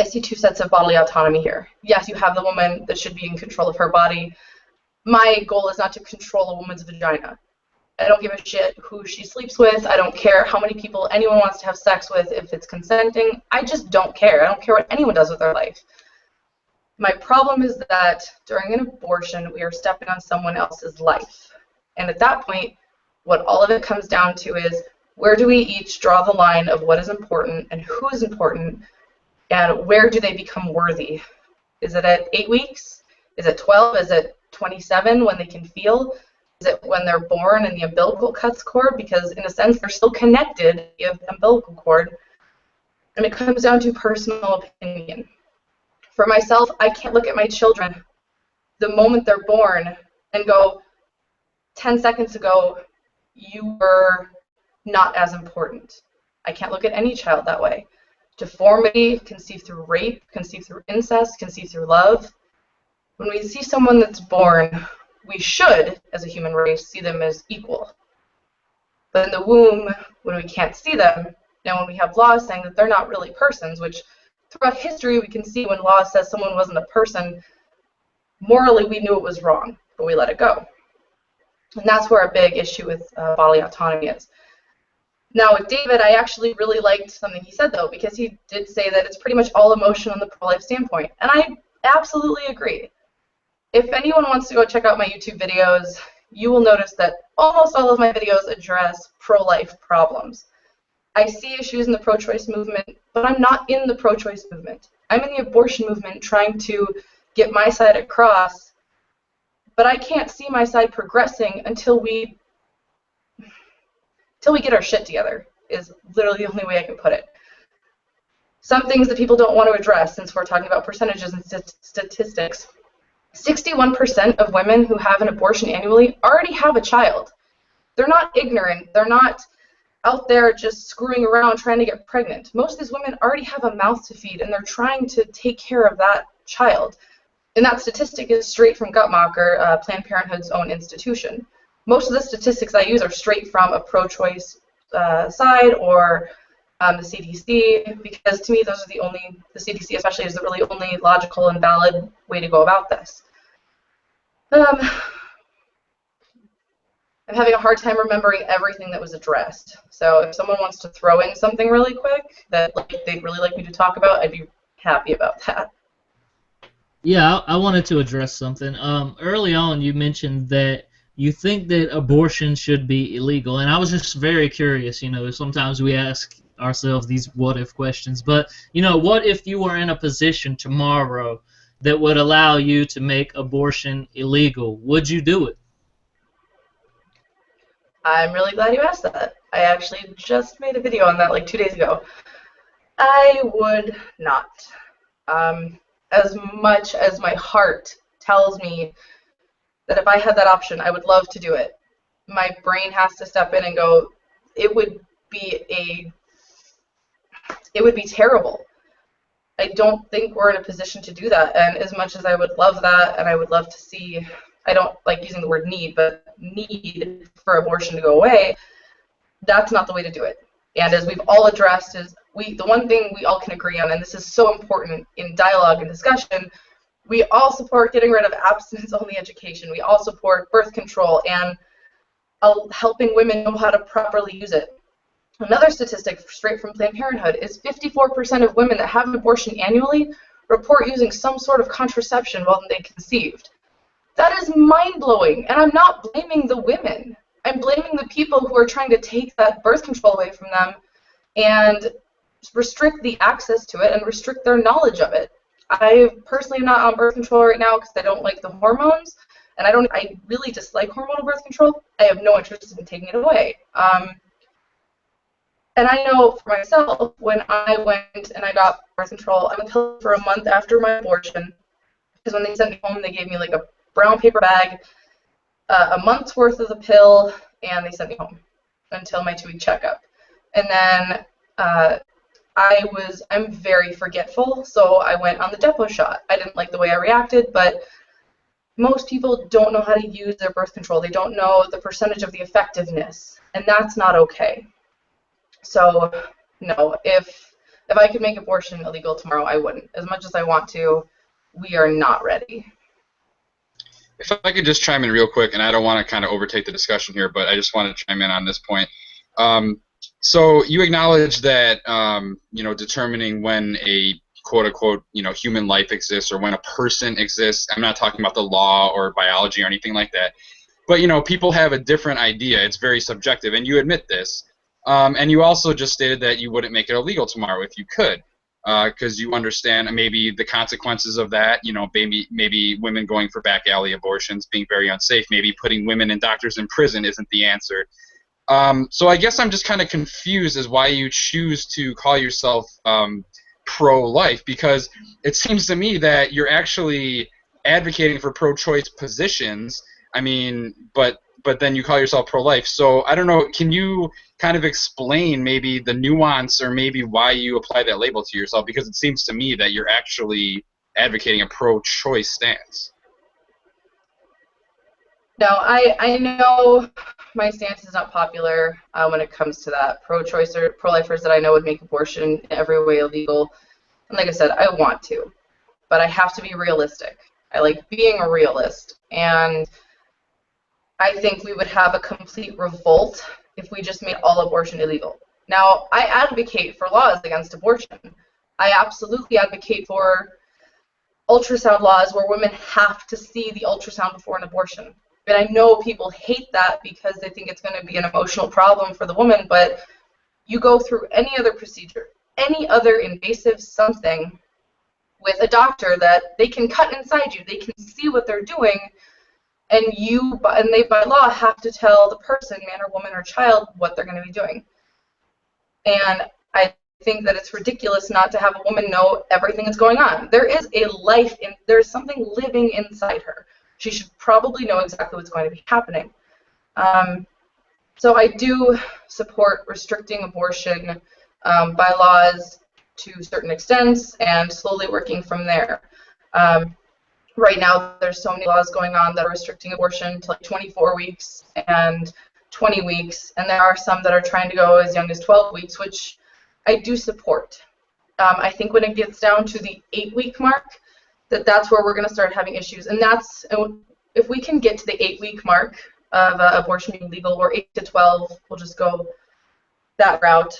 I see two sets of bodily autonomy here. Yes, you have the woman that should be in control of her body. My goal is not to control a woman's vagina. I don't give a shit who she sleeps with. I don't care how many people anyone wants to have sex with if it's consenting. I just don't care. I don't care what anyone does with their life. My problem is that during an abortion, we are stepping on someone else's life. And at that point, what all of it comes down to is, where do we each draw the line of what is important and who is important? And where do they become worthy? Is it at 8 weeks? Is it 12? Is it 27 when they can feel? Is it when they're born and the umbilical cuts cord? Because in a sense, they're still connected via the umbilical cord. And it comes down to personal opinion. For myself, I can't look at my children the moment they're born and go, 10 seconds ago, you were not as important. I can't look at any child that way. Deformity, conceived through rape, conceived through incest, conceived through love. When we see someone that's born, we should, as a human race, see them as equal. But in the womb, when we can't see them, and when we have laws saying that they're not really persons, which throughout history we can see when law says someone wasn't a person, morally we knew it was wrong, but we let it go. And that's where a big issue with bodily autonomy is. Now with David, I actually really liked something he said though, because he did say that it's pretty much all emotion on the pro-life standpoint, and I absolutely agree. If anyone wants to go check out my YouTube videos, you will notice that almost all of my videos address pro-life problems. I see issues in the pro-choice movement, but I'm not in the pro-choice movement. I'm in the abortion movement trying to get my side across, but I can't see my side progressing until we get our shit together, is literally the only way I can put it. Some things that people don't want to address, since we're talking about percentages and statistics. 61% of women who have an abortion annually already have a child. They're not ignorant. They're not out there just screwing around trying to get pregnant. Most of these women already have a mouth to feed, and they're trying to take care of that child. And that statistic is straight from Guttmacher, Planned Parenthood's own institution. Most of the statistics I use are straight from a pro-choice side or the CDC, because to me those are the CDC especially is the really only logical and valid way to go about this. I'm having a hard time remembering everything that was addressed. So if someone wants to throw in something really quick that they'd really like me to talk about, I'd be happy about that. Yeah, I wanted to address something. Early on, you mentioned that you think that abortion should be illegal, and I was just very curious. You know, sometimes we ask ourselves these what-if questions, but, you know, what if you were in a position tomorrow that would allow you to make abortion illegal? Would you do it? I'm really glad you asked that. I actually just made a video on that like 2 days ago. I would not. As much as my heart tells me that if I had that option, I would love to do it, my brain has to step in and go, it would be terrible. I don't think we're in a position to do that, and as much as I would love that, and I would love to see, I don't like using the word need, but need for abortion to go away, that's not the way to do it. And as we've all addressed, is the one thing we all can agree on, and this is so important in dialogue and discussion, we all support getting rid of abstinence-only education. We all support birth control and helping women know how to properly use it. Another statistic straight from Planned Parenthood is 54% of women that have an abortion annually report using some sort of contraception while they conceived. That is mind-blowing, and I'm not blaming the women. I'm blaming the people who are trying to take that birth control away from them and restrict the access to it and restrict their knowledge of it. I personally am not on birth control right now because I don't like the hormones, and I really dislike hormonal birth control. I have no interest in taking it away. And I know for myself, when I went and I got birth control, I was pill for a month after my abortion, because when they sent me home, they gave me like a brown paper bag, a month's worth of the pill, and they sent me home until my 2-week checkup. And then I'm very forgetful, so I went on the depot shot. I didn't like the way I reacted, but most people don't know how to use their birth control. They don't know the percentage of the effectiveness, and that's not okay. So, no, if I could make abortion illegal tomorrow, I wouldn't. As much as I want to, we are not ready. If I could just chime in real quick, and I don't want to kind of overtake the discussion here, but I just want to chime in on this point. So you acknowledge that determining when a quote-unquote human life exists or when a person exists, I'm not talking about the law or biology or anything like that, but people have a different idea. It's very subjective, and you admit this. And you also just stated that you wouldn't make it illegal tomorrow if you could. because you understand maybe the consequences of that. You know, maybe women going for back alley abortions being very unsafe. Maybe putting women and doctors in prison isn't the answer. So I guess I'm just kind of confused as why you choose to call yourself pro-life, because it seems to me that you're actually advocating for pro-choice positions. I mean, but then you call yourself pro-life. So I don't know. Can you kind of explain maybe the nuance or maybe why you apply that label to yourself? Because it seems to me that you're actually advocating a pro-choice stance. No, I know my stance is not popular when it comes to that. Pro-choice or pro-lifers that I know would make abortion in every way illegal. And like I said, I want to, but I have to be realistic. I like being a realist, and I think we would have a complete revolt if we just made all abortion illegal. Now, I advocate for laws against abortion. I absolutely advocate for ultrasound laws where women have to see the ultrasound before an abortion. And I know people hate that because they think it's going to be an emotional problem for the woman, but you go through any other procedure, any other invasive something with a doctor that they can cut inside you, they can see what they're doing, and they by law have to tell the person, man or woman or child, what they're going to be doing. And I think that it's ridiculous not to have a woman know everything that's going on. There is a life, there's something living inside her. She should probably know exactly what's going to be happening. So I do support restricting abortion bylaws to certain extents and slowly working from there. Right now, there's so many laws going on that are restricting abortion to like 24 weeks and 20 weeks, and there are some that are trying to go as young as 12 weeks, which I do support. I think when it gets down to the 8-week mark, that's where we're going to start having issues. And if we can get to the 8-week mark of abortion being legal, or 8 to 12, we'll just go that route,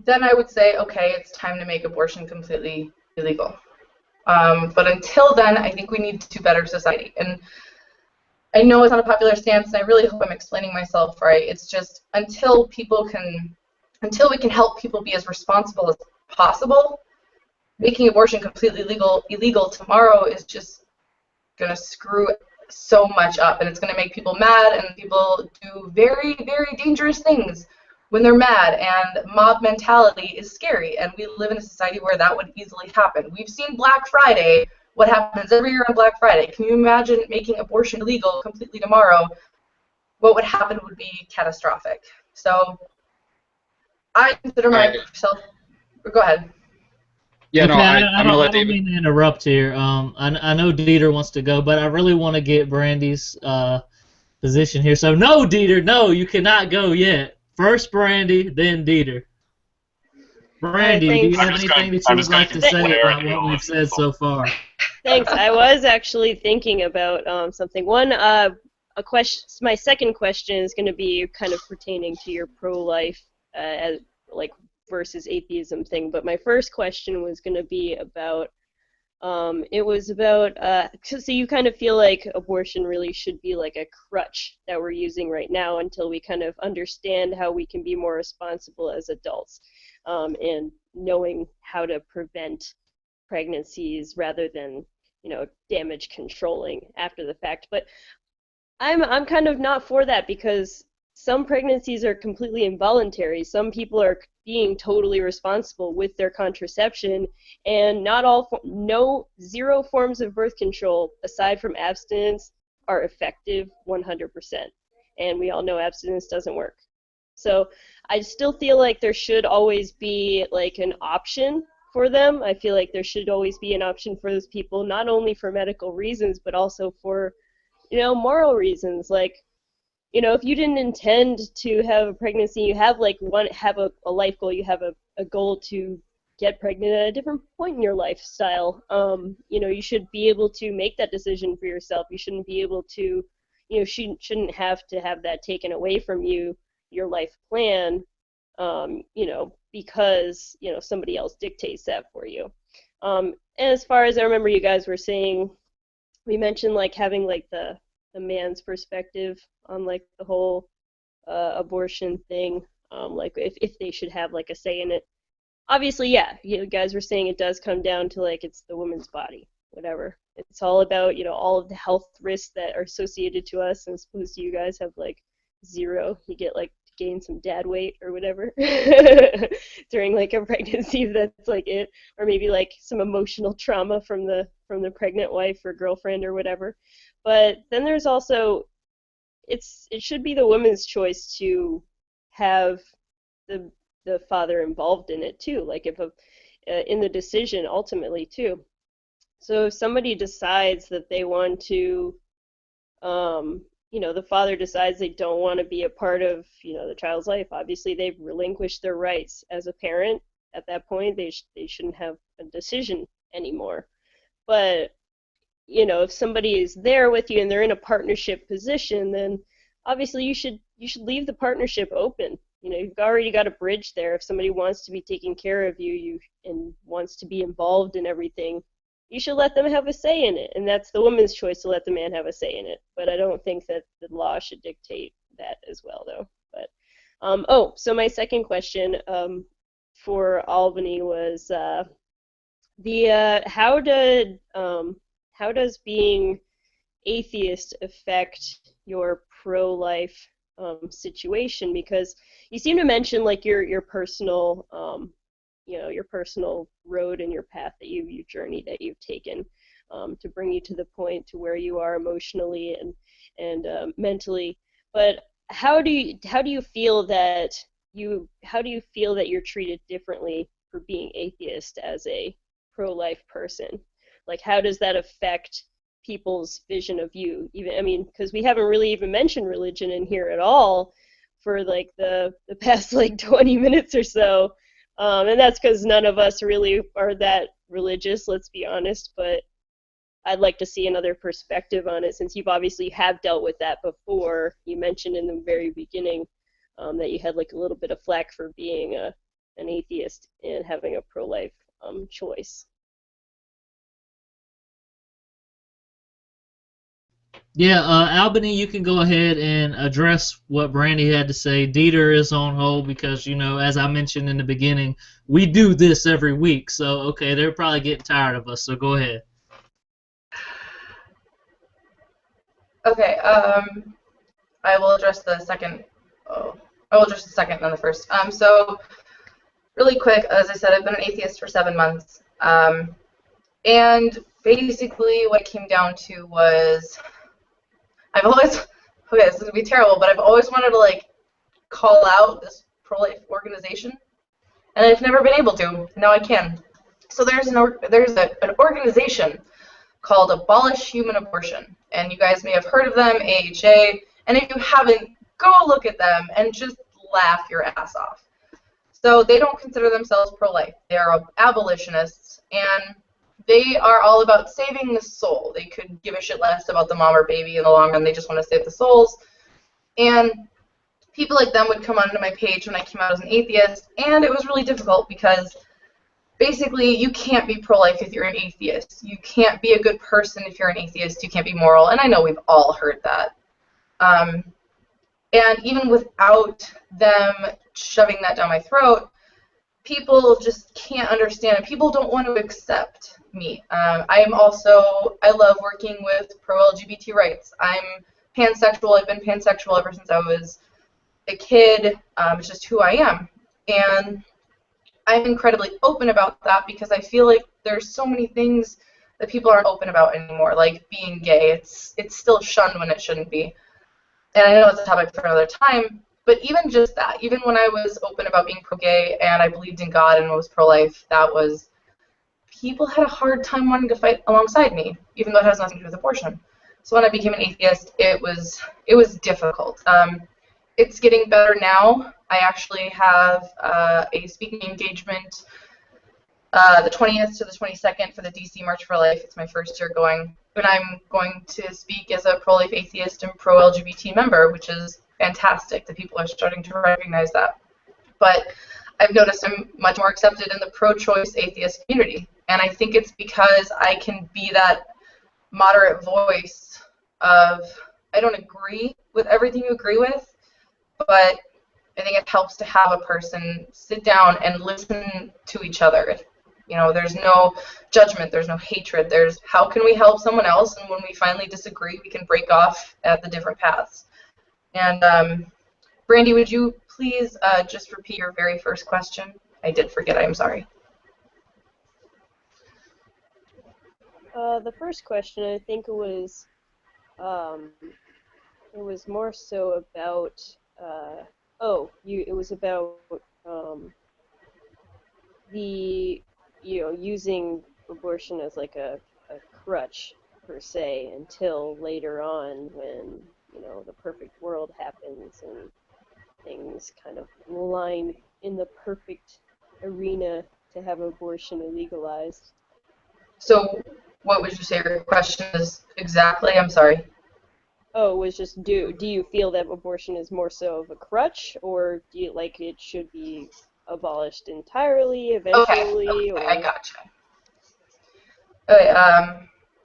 then I would say, okay, it's time to make abortion completely illegal. But until then, I think we need to better society. And I know it's not a popular stance, and I really hope I'm explaining myself right. It's just until we can help people be as responsible as possible, making abortion completely illegal tomorrow is just going to screw so much up, and it's going to make people mad, and people do very, very dangerous things when they're mad, and mob mentality is scary, and we live in a society where that would easily happen. We've seen Black Friday, what happens every year on Black Friday. Can you imagine making abortion illegal completely tomorrow? What would happen would be catastrophic. So I consider myself, go ahead. Yeah, okay, no, I I'm gonna let don't David. mean to interrupt here. I know Dieter wants to go, but I really want to get Brandy's position here. So no, Dieter, no, you cannot go yet. First Brandy, then Dieter. Brandy, do you have anything that you would like to say about what we've said so far? Thanks. I was actually thinking about something. One, a question. My second question is going to be kind of pertaining to your pro-life, as like versus atheism thing. But my first question was going to be about. So you kind of feel like abortion really should be like a crutch that we're using right now until we kind of understand how we can be more responsible as adults, and knowing how to prevent pregnancies rather than, damage controlling after the fact. But I'm kind of not for that, because some pregnancies are completely involuntary. Some people are being totally responsible with their contraception, and zero forms of birth control aside from abstinence are effective 100%. And we all know abstinence doesn't work. So I still feel like there should always be like an option for them. I feel like there should always be an option for those people, not only for medical reasons, but also for, moral reasons. Like, if you didn't intend to have a pregnancy, you have a life goal, you have a goal to get pregnant at a different point in your lifestyle, you should be able to make that decision for yourself. You shouldn't be able to, shouldn't have to have that taken away from you, your life plan, because, somebody else dictates that for you. And as far as I remember, you guys were saying, we mentioned like having like the man's perspective on like the whole abortion thing, like if they should have like a say in it. obviously, yeah, you guys were saying it does come down to like it's the woman's body, whatever. It's all about, all of the health risks that are associated to us, and suppose you guys have like zero. You get like to gain some dad weight or whatever during like a pregnancy, if that's like it, or maybe like some emotional trauma from the pregnant wife or girlfriend or whatever. But then there's also it should be the woman's choice to have the father involved in it too, like if in the decision ultimately too. So if somebody decides that they want to, the father decides they don't want to be a part of, the child's life, obviously they've relinquished their rights as a parent. At that point, they shouldn't have a decision anymore. But, if somebody is there with you and they're in a partnership position, then obviously you should leave the partnership open. You've already got a bridge there. If somebody wants to be taking care of you and wants to be involved in everything, you should let them have a say in it. And that's the woman's choice to let the man have a say in it. But I don't think that the law should dictate that as well, though. But so my second question for Albany was how does being atheist affect your pro-life situation? Because you seem to mention like your personal your personal road and your path that your journey that you've taken to bring you to the point to where you are emotionally and mentally. But how do you feel that you're treated differently for being atheist as a pro-life person? Like, how does that affect people's vision of you? Because we haven't really even mentioned religion in here at all for like the past like 20 minutes or so. And that's because none of us really are that religious, let's be honest, but I'd like to see another perspective on it, since you've obviously have dealt with that before. You mentioned in the very beginning that you had like a little bit of flack for being an atheist and having a pro-life choice. Yeah, Albany, you can go ahead and address what Brandy had to say. Dieter is on hold because, as I mentioned in the beginning, we do this every week. So, okay, they're probably getting tired of us, so go ahead. Okay, I will address the second. I will address the second and then the first. So, really quick, as I said, I've been an atheist for 7 months. And basically what it came down to was I've always, okay, this is going to be terrible, but I've always wanted to, like, call out this pro-life organization, and I've never been able to. Now I can. So there's an organization called Abolish Human Abortion, and you guys may have heard of them, AHA, and if you haven't, go look at them and just laugh your ass off. So they don't consider themselves pro-life. They are abolitionists, and they are all about saving the soul. They could give a shit less about the mom or baby in the long run. They just want to save the souls. And people like them would come onto my page when I came out as an atheist, and it was really difficult because basically you can't be pro-life if you're an atheist. You can't be a good person if you're an atheist. You can't be moral, and I know we've all heard that. And even without them shoving that down my throat, people just can't understand, and people don't want to accept me. I love working with pro-LGBT rights. I'm pansexual. I've been pansexual ever since I was a kid. It's just who I am. And I'm incredibly open about that because I feel like there's so many things that people aren't open about anymore, like being gay. It's still shunned when it shouldn't be. And I know it's a topic for another time, but even just that, even when I was open about being pro-gay and I believed in God and was pro-life, people had a hard time wanting to fight alongside me, even though it has nothing to do with abortion. So when I became an atheist, it was difficult. It's getting better now. I actually have a speaking engagement the 20th to the 22nd for the DC March for Life. It's my first year going. And I'm going to speak as a pro-life atheist and pro-LGBT member, which is fantastic that people are starting to recognize that. But I've noticed I'm much more accepted in the pro-choice atheist community. And I think it's because I can be that moderate voice of, I don't agree with everything you agree with, but I think it helps to have a person sit down and listen to each other. You know, there's no judgment, there's no hatred, there's how can we help someone else, and when we finally disagree, we can break off at the different paths. And Brandy, would you please just repeat your very first question? I did forget, I'm sorry. The first question, I think it was more so about, it was about using abortion as like a crutch per se until later on when, the perfect world happens and things kind of line in the perfect arena to have abortion legalized. So what would you say your question is exactly? I'm sorry. Oh, it was just do you feel that abortion is more so of a crutch, or do you like it should be abolished entirely eventually? Okay, I gotcha. Okay,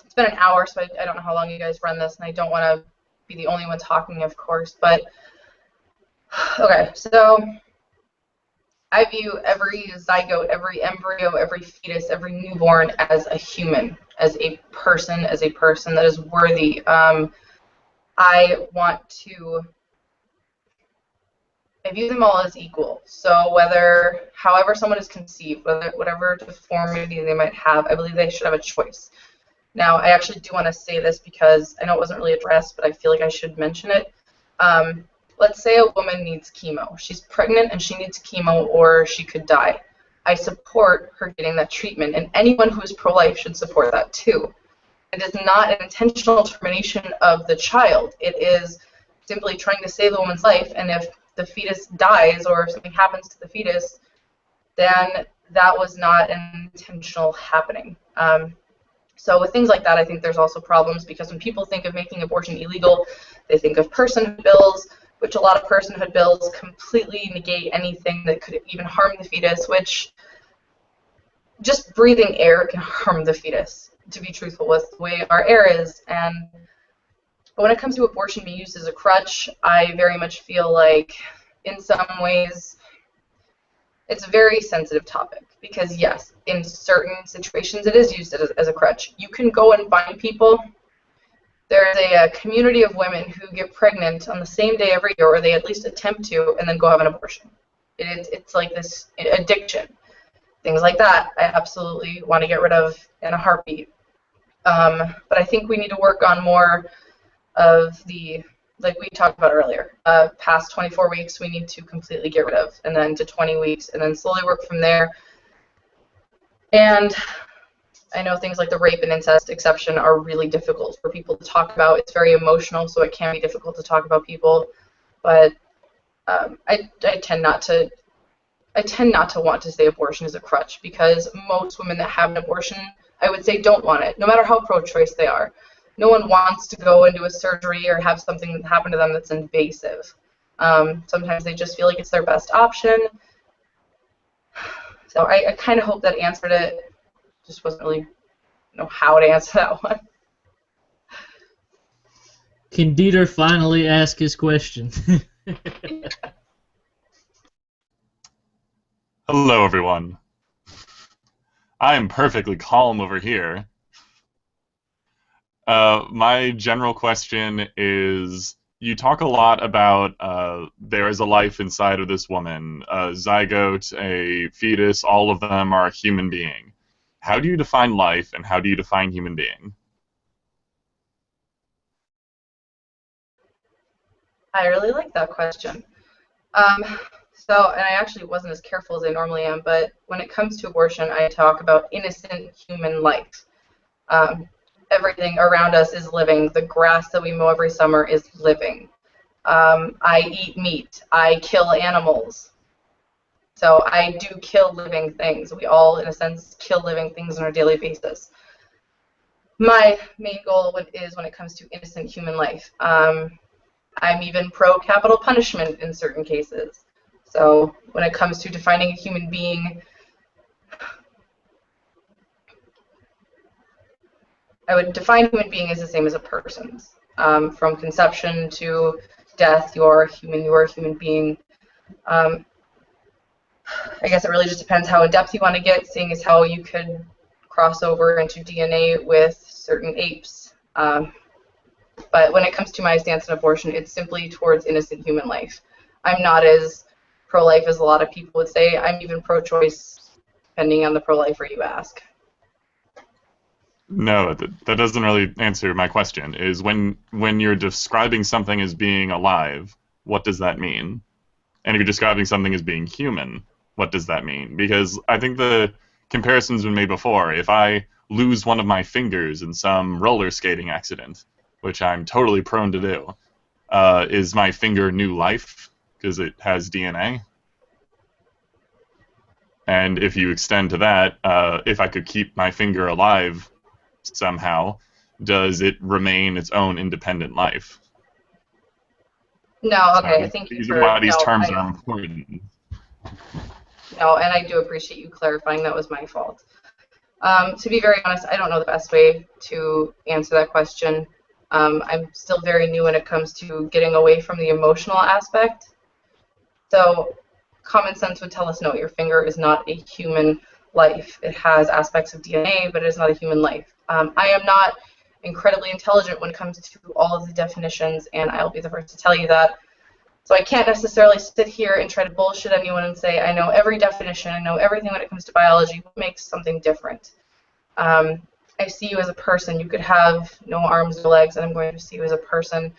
it's been an hour, so I don't know how long you guys run this, and I don't want to be the only one talking, of course, but okay, so I view every zygote, every embryo, every fetus, every newborn as a human, as a person that is worthy. I view them all as equal. So however someone is conceived, whatever deformity they might have, I believe they should have a choice. Now, I actually do want to say this because I know it wasn't really addressed, but I feel like I should mention it. Let's say a woman needs chemo. She's pregnant and she needs chemo or she could die. I support her getting that treatment, and anyone who is pro-life should support that too. It is not an intentional termination of the child. It is simply trying to save the woman's life, and if the fetus dies or if something happens to the fetus, then that was not an intentional happening. So with things like that, I think there's also problems, because when people think of making abortion illegal, they think of personhood bills, which a lot of personhood bills completely negate anything that could even harm the fetus, which just breathing air can harm the fetus, to be truthful with the way our air is. But when it comes to abortion being used as a crutch, I very much feel like in some ways it's a very sensitive topic, because yes, in certain situations it is used as a crutch. You can go and find people. There's a community of women who get pregnant on the same day every year, or they at least attempt to, and then go have an abortion. It's like this addiction. Things like that I absolutely want to get rid of in a heartbeat. But I think we need to work on more of the, like we talked about earlier, past 24 weeks we need to completely get rid of, and then to 20 weeks, and then slowly work from there. And I know things like the rape and incest exception are really difficult for people to talk about. It's very emotional, so it can be difficult to talk about people. But I tend not to want to say abortion is a crutch, because most women that have an abortion, I would say, don't want it, no matter how pro-choice they are. No one wants to go and do a surgery or have something happen to them that's invasive. Sometimes they just feel like it's their best option. So I kind of hope that answered it. Just wasn't really know how to answer that one. Can Dieter finally ask his question? Hello, everyone. I am perfectly calm over here. My general question is, you talk a lot about there is a life inside of this woman, a zygote, a fetus, all of them are a human being. How do you define life, and how do you define human being? I really like that question. And I actually wasn't as careful as I normally am, but when it comes to abortion, I talk about innocent human life. Everything around us is living. The grass that we mow every summer is living. I eat meat. I kill animals. So I do kill living things. We all, in a sense, kill living things on a daily basis. My main goal is when it comes to innocent human life. I'm even pro-capital punishment in certain cases. So when it comes to defining a human being, I would define human being as the same as a person's. From conception to death, you are a human being. I guess it really just depends how in depth you want to get, seeing as how you could cross over into DNA with certain apes. But when it comes to my stance on abortion, it's simply towards innocent human life. I'm not as pro-life as a lot of people would say. I'm even pro-choice, depending on the pro-lifer you ask. No, that doesn't really answer my question. Is when you're describing something as being alive, what does that mean? And if you're describing something as being human, what does that mean? Because I think the comparison's been made before. If I lose one of my fingers in some roller skating accident, which I'm totally prone to do, is my finger new life because it has DNA? And if you extend to that, if I could keep my finger alive somehow, does it remain its own independent life? No, okay, So I think these are why these terms are important. No, and I do appreciate you clarifying. That was my fault. To be very honest, I don't know the best way to answer that question. I'm still very new when it comes to getting away from the emotional aspect. So common sense would tell us, no, your finger is not a human life. It has aspects of DNA, but it is not a human life. I am not incredibly intelligent when it comes to all of the definitions, and I'll be the first to tell you that. So I can't necessarily sit here and try to bullshit anyone and say, I know every definition, I know everything when it comes to biology. What makes something different? I see you as a person. You could have no arms or legs, and I'm going to see you as a person.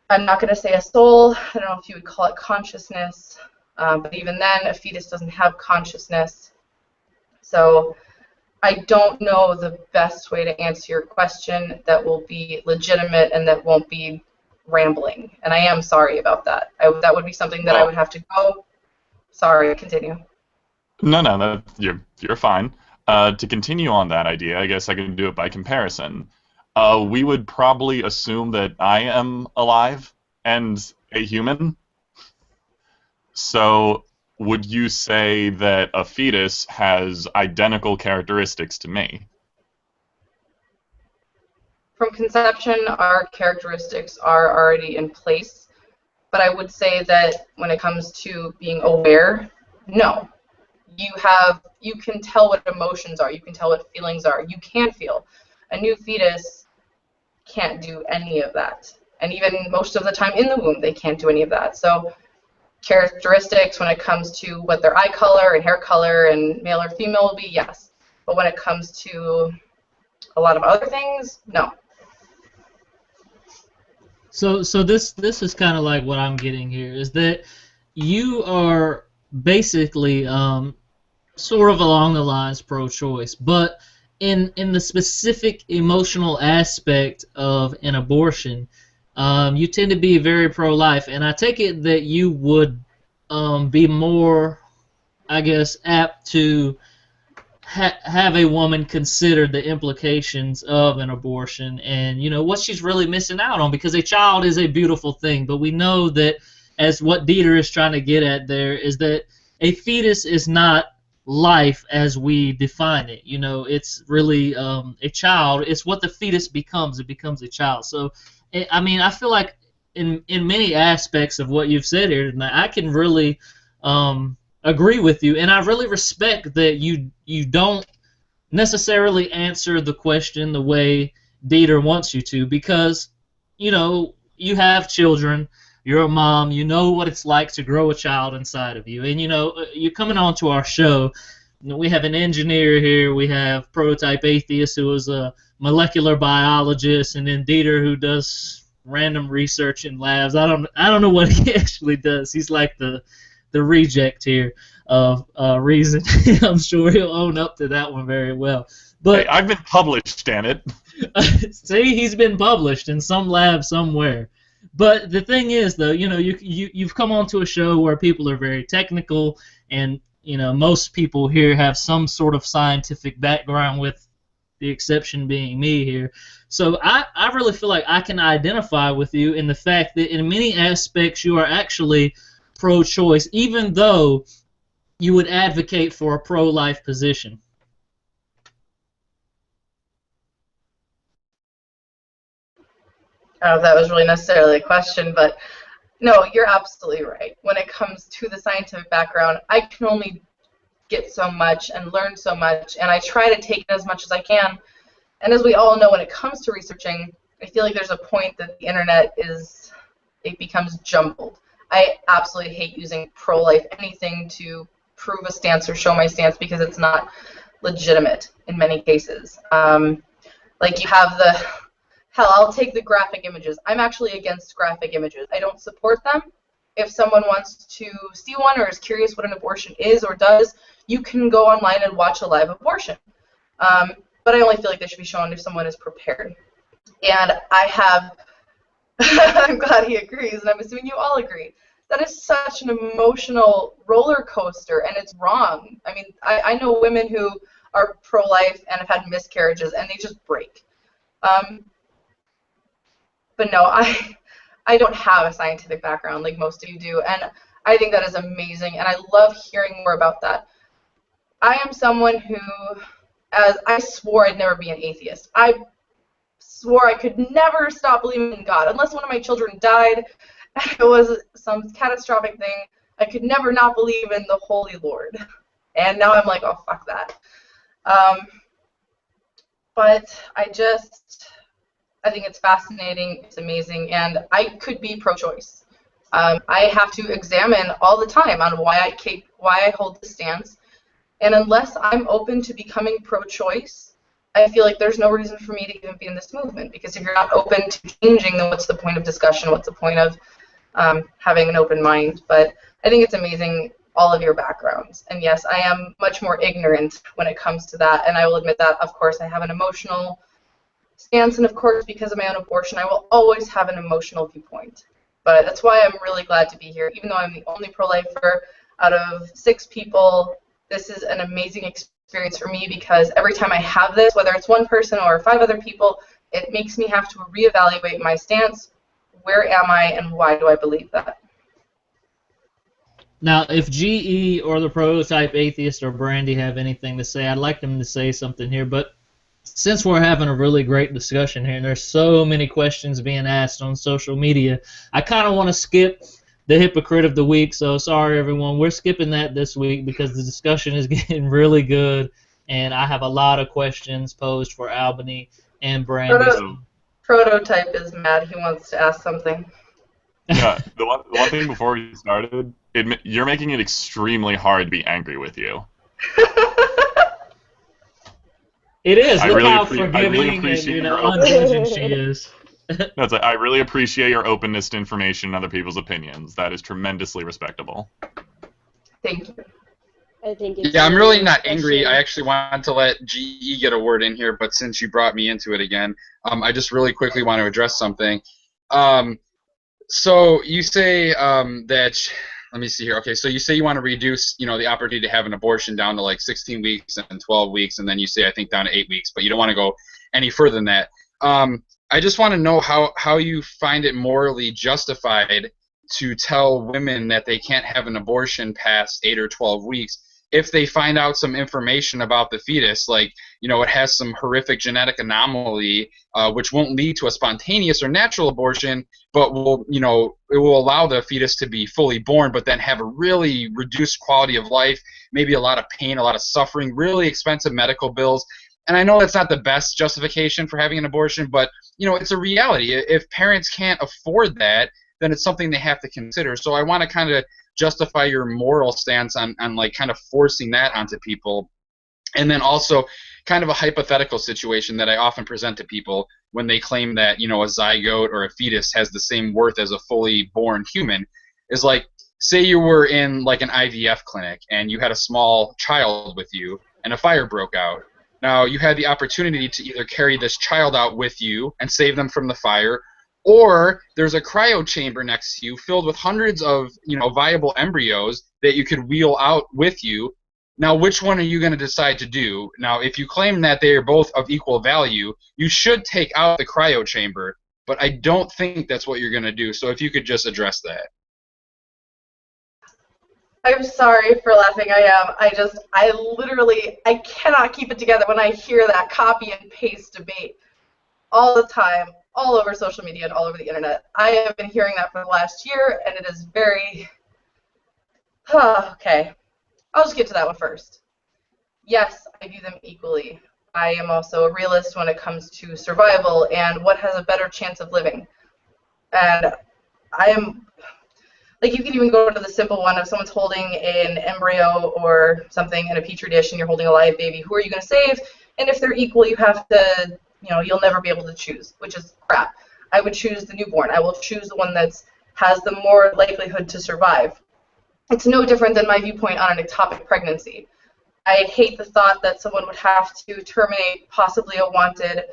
I'm not going to say a soul. I don't know if you would call it consciousness, but even then, a fetus doesn't have consciousness. So I don't know the best way to answer your question that will be legitimate and that won't be rambling. And I am sorry about that. That would be something that I would have to go. Sorry, continue. No, you're fine. To continue on that idea, I guess I can do it by comparison. We would probably assume that I am alive and a human. So would you say that a fetus has identical characteristics to me? From conception, our characteristics are already in place. But I would say that when it comes to being aware, no. You can tell what emotions are. You can tell what feelings are. You can feel. A new fetus can't do any of that. And even most of the time in the womb, they can't do any of that. So characteristics when it comes to what their eye color and hair color and male or female will be, yes. But when it comes to a lot of other things, no. So this is kind of like what I'm getting here is that you are basically sort of along the lines pro-choice, but in the specific emotional aspect of an abortion, you tend to be very pro-life, and I take it that you would be more, I guess, apt to have a woman consider the implications of an abortion and what she's really missing out on, because a child is a beautiful thing, but we know that, as what Dieter is trying to get at there, is that a fetus is not life as we define it. It's really a child. It's what the fetus becomes. It becomes a child. So I mean, I feel like in many aspects of what you've said here tonight, I can really agree with you, and I really respect that you don't necessarily answer the question the way Dieter wants you to, because you have children, you're a mom, you know what it's like to grow a child inside of you, and you're coming on to our show. We have an engineer here, we have Prototype Atheist, who is a molecular biologist, and then Dieter, who does random research in labs. I don't know what he actually does. He's like the reject here of reason. I'm sure he'll own up to that one very well. But hey, I've been published, damn it. See, he's been published in some lab somewhere. But the thing is, though, you've come onto a show where people are very technical, and most people here have some sort of scientific background, with the exception being me here. So I really feel like I can identify with you in the fact that in many aspects you are actually pro-choice, even though you would advocate for a pro-life position. I don't know if that was really necessarily a question, but No, you're absolutely right. When it comes to the scientific background, I can only get so much and learn so much, and I try to take it as much as I can. And as we all know, when it comes to researching, I feel like there's a point that the internet it becomes jumbled. I absolutely hate using pro-life anything to prove a stance or show my stance because it's not legitimate in many cases. Like you have hell, I'll take the graphic images. I'm actually against graphic images. I don't support them. If someone wants to see one or is curious what an abortion is or does, you can go online and watch a live abortion. But I only feel like they should be shown if someone is prepared. And I have, I'm glad he agrees, and I'm assuming you all agree. That is such an emotional roller coaster, and it's wrong. I mean, I know women who are pro-life and have had miscarriages, and they just break. But no, I don't have a scientific background like most of you do, and I think that is amazing, and I love hearing more about that. I am someone who, as I swore I'd never be an atheist. I swore I could never stop believing in God, unless one of my children died, and it was some catastrophic thing. I could never not believe in the Holy Lord. And now I'm like, oh, fuck that. But I think it's fascinating, it's amazing, and I could be pro-choice. I have to examine all the time on why I hold this stance, and unless I'm open to becoming pro-choice, I feel like there's no reason for me to even be in this movement, because if you're not open to changing, then what's the point of discussion? What's the point of having an open mind? But I think it's amazing, all of your backgrounds. And yes, I am much more ignorant when it comes to that, and I will admit that, of course, I have an emotional stance, and of course, because of my own abortion, I will always have an emotional viewpoint. But that's why I'm really glad to be here. Even though I'm the only pro-lifer out of 6 people, this is an amazing experience for me, because every time I have this, whether it's one person or 5 other people, it makes me have to reevaluate my stance. Where am I, and why do I believe that? Now, if GE or the Prototype Atheist or Brandy have anything to say, I'd like them to say something here, but since we're having a really great discussion here, and there's so many questions being asked on social media, I kind of want to skip the Hypocrite of the Week, so sorry everyone, we're skipping that this week because the discussion is getting really good, and I have a lot of questions posed for Albany and Brandy. Prototype is mad. He wants to ask something. Yeah, the one thing before we started, you're making it extremely hard to be angry with you. It is. Look really how really forgiving and unjudging she is. No, it's like, I really appreciate your openness to information and other people's opinions. That is tremendously respectable. Thank you. I think it's I'm really not angry. I actually want to let GE get a word in here, but since you brought me into it again, I just really quickly want to address something. So you say that, let me see here. Okay, so you say you want to reduce, the opportunity to have an abortion down to like 16 weeks and 12 weeks, and then you say, I think, down to 8 weeks, but you don't want to go any further than that. I just want to know how you find it morally justified to tell women that they can't have an abortion past 8 or 12 weeks if they find out some information about the fetus, like, it has some horrific genetic anomaly, which won't lead to a spontaneous or natural abortion, but will, it will allow the fetus to be fully born, but then have a really reduced quality of life, maybe a lot of pain, a lot of suffering, really expensive medical bills. And I know that's not the best justification for having an abortion, but, it's a reality. If parents can't afford that, then it's something they have to consider. So I want to kind of justify your moral stance on like kind of forcing that onto people. And then also kind of a hypothetical situation that I often present to people when they claim that, a zygote or a fetus has the same worth as a fully born human, is like, say you were in like an IVF clinic and you had a small child with you and a fire broke out. Now you had the opportunity to either carry this child out with you and save them from the fire, or there's a cryo chamber next to you filled with hundreds of viable embryos that you could wheel out with you. Now, which one are you going to decide to do? Now, if you claim that they are both of equal value, you should take out the cryo chamber, but I don't think that's what you're going to do. So if you could just address that. I'm sorry for laughing. I literally cannot keep it together when I hear that copy and paste debate. all the time, all over social media and all over the internet. I have been hearing that for the last year, and it is very... Okay, I'll just get to that one first. Yes, I view them equally. I am also a realist when it comes to survival and what has a better chance of living. And I am... Like, you can even go to the simple one of someone's holding an embryo or something in a petri dish and you're holding a live baby. Who are you going to save? And if they're equal, you have to, you'll never be able to choose, which is crap. I would choose the newborn. I will choose the one that has the more likelihood to survive. It's no different than my viewpoint on an ectopic pregnancy. I hate the thought that someone would have to terminate possibly a wanted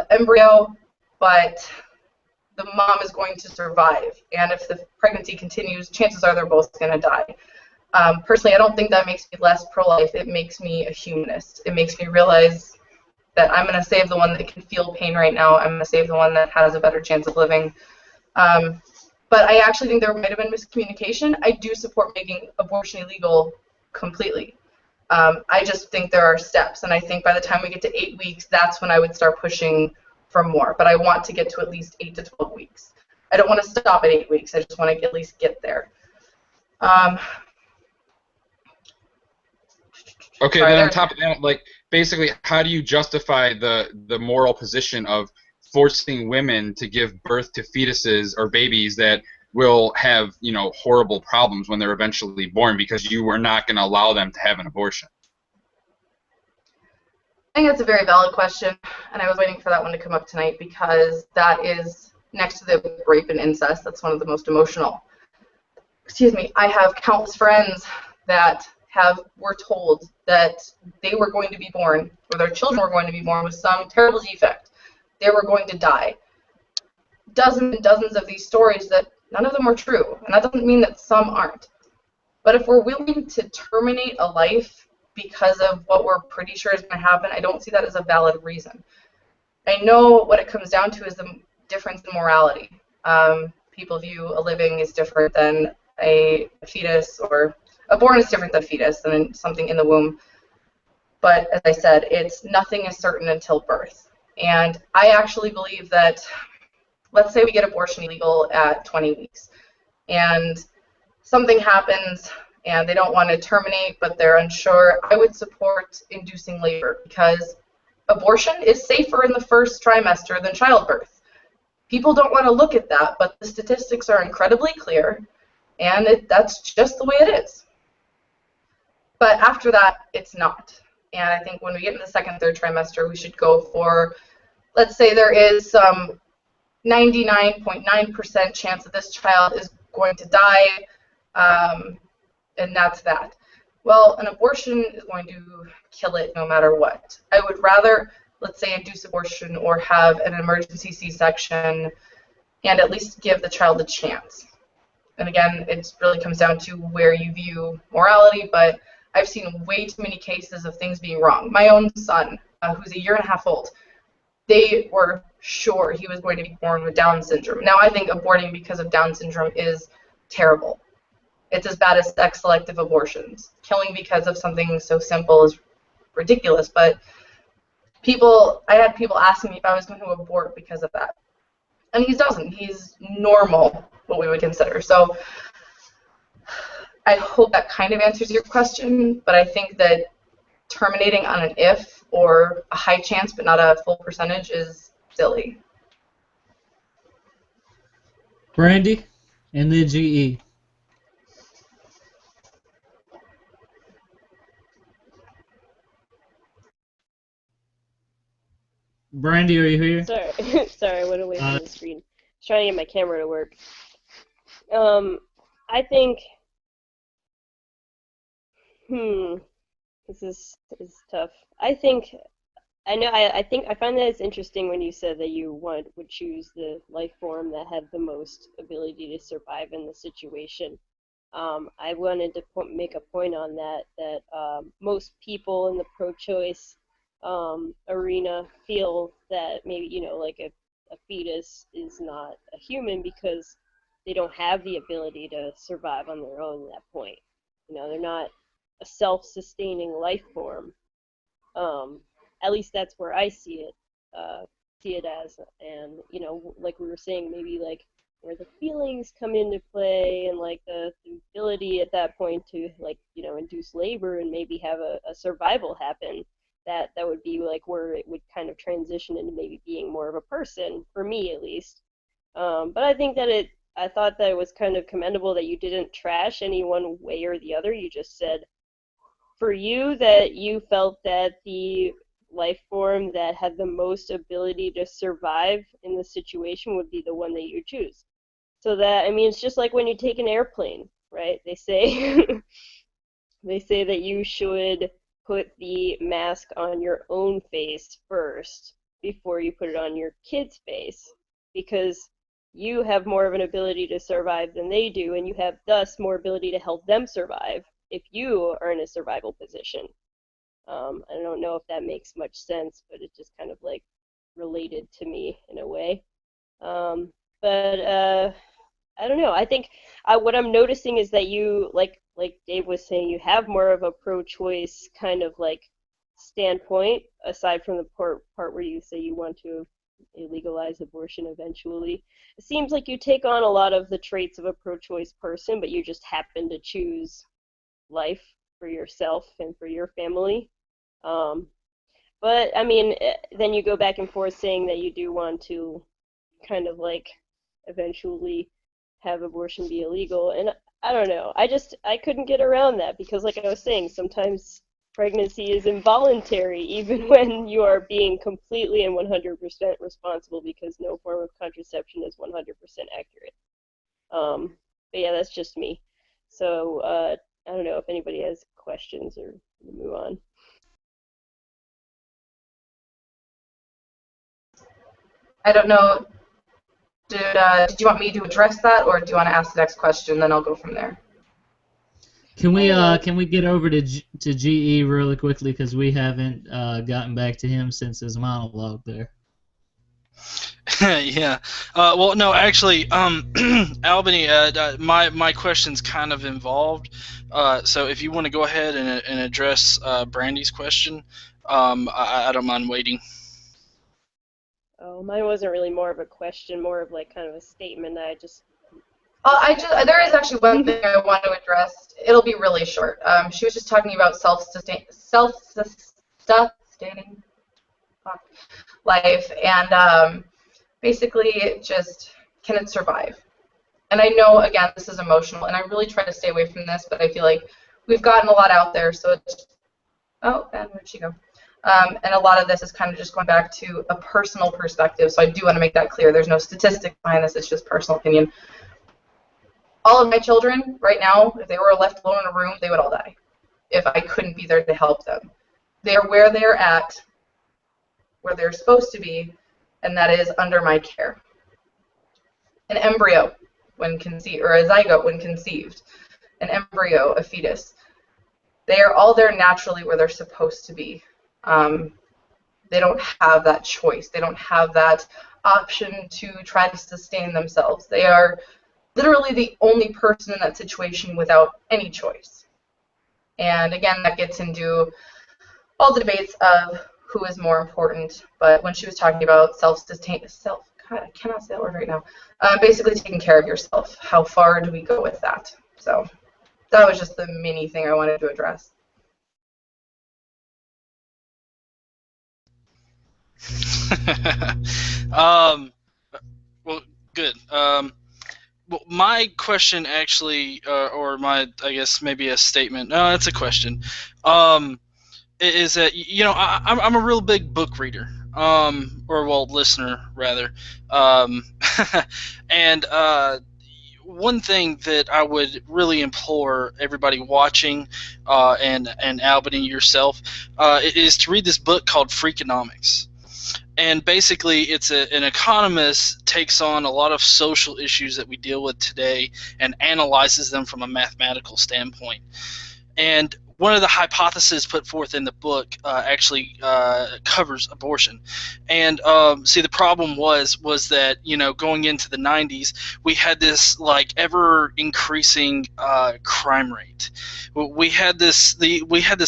embryo, but the mom is going to survive, and if the pregnancy continues, chances are they're both going to die. Personally, I don't think that makes me less pro-life. It makes me a humanist. It makes me realize that I'm going to save the one that can feel pain right now. I'm going to save the one that has a better chance of living. But I actually think there might have been miscommunication. I do support making abortion illegal completely. I just think there are steps, and I think by the time we get to 8 weeks, that's when I would start pushing for more, but I want to get to at least 8 to 12 weeks. I don't want to stop at 8 weeks. I just want to at least get there. Okay, then on top of that, like, basically, how do you justify the moral position of forcing women to give birth to fetuses or babies that will have, horrible problems when they're eventually born because you are not going to allow them to have an abortion? I think that's a very valid question, and I was waiting for that one to come up tonight because that is next to the rape and incest. That's one of the most emotional. Excuse me. I have countless friends that were told that they were going to be born, or their children were going to be born with some terrible defect. They were going to die. Dozens and dozens of these stories that none of them are true, and that doesn't mean that some aren't. But if we're willing to terminate a life because of what we're pretty sure is going to happen, I don't see that as a valid reason. I know what it comes down to is the difference in morality. People view a living as different than a fetus, or a born is different than a fetus, than something in the womb. But as I said, nothing is certain until birth. And I actually believe that, let's say we get abortion illegal at 20 weeks, and something happens and they don't want to terminate, but they're unsure, I would support inducing labor because abortion is safer in the first trimester than childbirth. People don't want to look at that, but the statistics are incredibly clear, and that's just the way it is. But after that, it's not. And I think when we get in the second, third trimester, we should go for, let's say there is some 99.9% chance that this child is going to die, and that's that. Well, an abortion is going to kill it no matter what. I would rather, let's say, induce abortion or have an emergency C-section and at least give the child a chance. And again, it really comes down to where you view morality, but I've seen way too many cases of things being wrong. My own son, who's 1.5 years old, they were sure he was going to be born with Down syndrome. Now, I think aborting because of Down syndrome is terrible. It's as bad as sex-selective abortions. Killing because of something so simple is ridiculous, but I had people asking me if I was going to abort because of that. And he doesn't. He's normal, what we would consider. So I hope that kind of answers your question, but I think that terminating on an if or a high chance but not a full percentage is silly. Brandy, and then GE. Brandy, are you here? Sorry, sorry, I went away from the screen. I was trying to get my camera to work. I think, this is tough. I think I find that it's interesting when you said that you would choose the life form that had the most ability to survive in the situation. I wanted to make a point on that most people in the pro-choice arena feel that maybe, like a fetus is not a human because they don't have the ability to survive on their own at that point. They're not a self-sustaining life form. At least that's where I see it. see it as. And, like we were saying, maybe like where the feelings come into play, and like the ability at that point to like, induce labor and maybe have a survival happen, that would be like where it would kind of transition into maybe being more of a person, for me at least. But I think that I thought that it was kind of commendable that you didn't trash any one way or the other. You just said, for you, that you felt that the life form that had the most ability to survive in the situation would be the one that you choose. So that, I mean, it's just like when you take an airplane, right? They say they say that you should put the mask on your own face first before you put it on your kid's face, because you have more of an ability to survive than they do, and you have thus more ability to help them survive if you are in a survival position. I don't know if that makes much sense, but it just kind of like related to me in a way. But I don't know. I think what I'm noticing is that you, like Dave was saying, you have more of a pro-choice kind of like standpoint, aside from the part where you say you want to legalize abortion eventually. It seems like you take on a lot of the traits of a pro-choice person, but you just happen to choose life for yourself and for your family. But I mean, then you go back and forth saying that you do want to kind of like eventually have abortion be illegal, and I don't know. I couldn't get around that, because like I was saying, sometimes pregnancy is involuntary, even when you are being completely and 100% responsible, because no form of contraception is 100% accurate. But yeah, that's just me. So I don't know if anybody has questions, or move on. I don't know. Did you want me to address that, or do you want to ask the next question? Then I'll go from there. Can we get over to GE really quickly, because we haven't gotten back to him since his monologue there. Yeah. Well, no, actually, Albany, my question's kind of involved. So if you want to go ahead and address Brandy's question, I don't mind waiting. Oh, mine wasn't really more of a question, more of like kind of a statement. There is actually one thing I want to address. It'll be really short. She was just talking about self-sustaining life, and basically just, can it survive? And I know, again, this is emotional, and I really try to stay away from this, but I feel like we've gotten a lot out there, so it's, oh, and where'd she go? And a lot of this is kind of just going back to a personal perspective, so I do want to make that clear. There's no statistics behind this, it's just personal opinion. All of my children right now, if they were left alone in a room, they would all die if I couldn't be there to help them. They're where they're at, where they're supposed to be, and that is under my care. An embryo when conceived, or a zygote when conceived, an embryo, a fetus, they are all there naturally where they're supposed to be. They don't have that choice. They don't have that option to try to sustain themselves. They are literally the only person in that situation without any choice. And again, that gets into all the debates of who is more important. But when she was talking about God, I cannot say that word right now. Basically taking care of yourself. How far do we go with that? So that was just the mini thing I wanted to address. Well, good. Well, my question actually, or my, I guess maybe a statement. No, it's a question. Is that, I'm a real big book reader, or well, listener rather, and one thing that I would really implore everybody watching, and Albany yourself, is to read this book called Freakonomics. And basically, it's an economist takes on a lot of social issues that we deal with today and analyzes them from a mathematical standpoint. And one of the hypotheses put forth in the book actually covers abortion. And see, the problem was that, you know, going into the 90s, we had this like ever increasing crime rate. We had this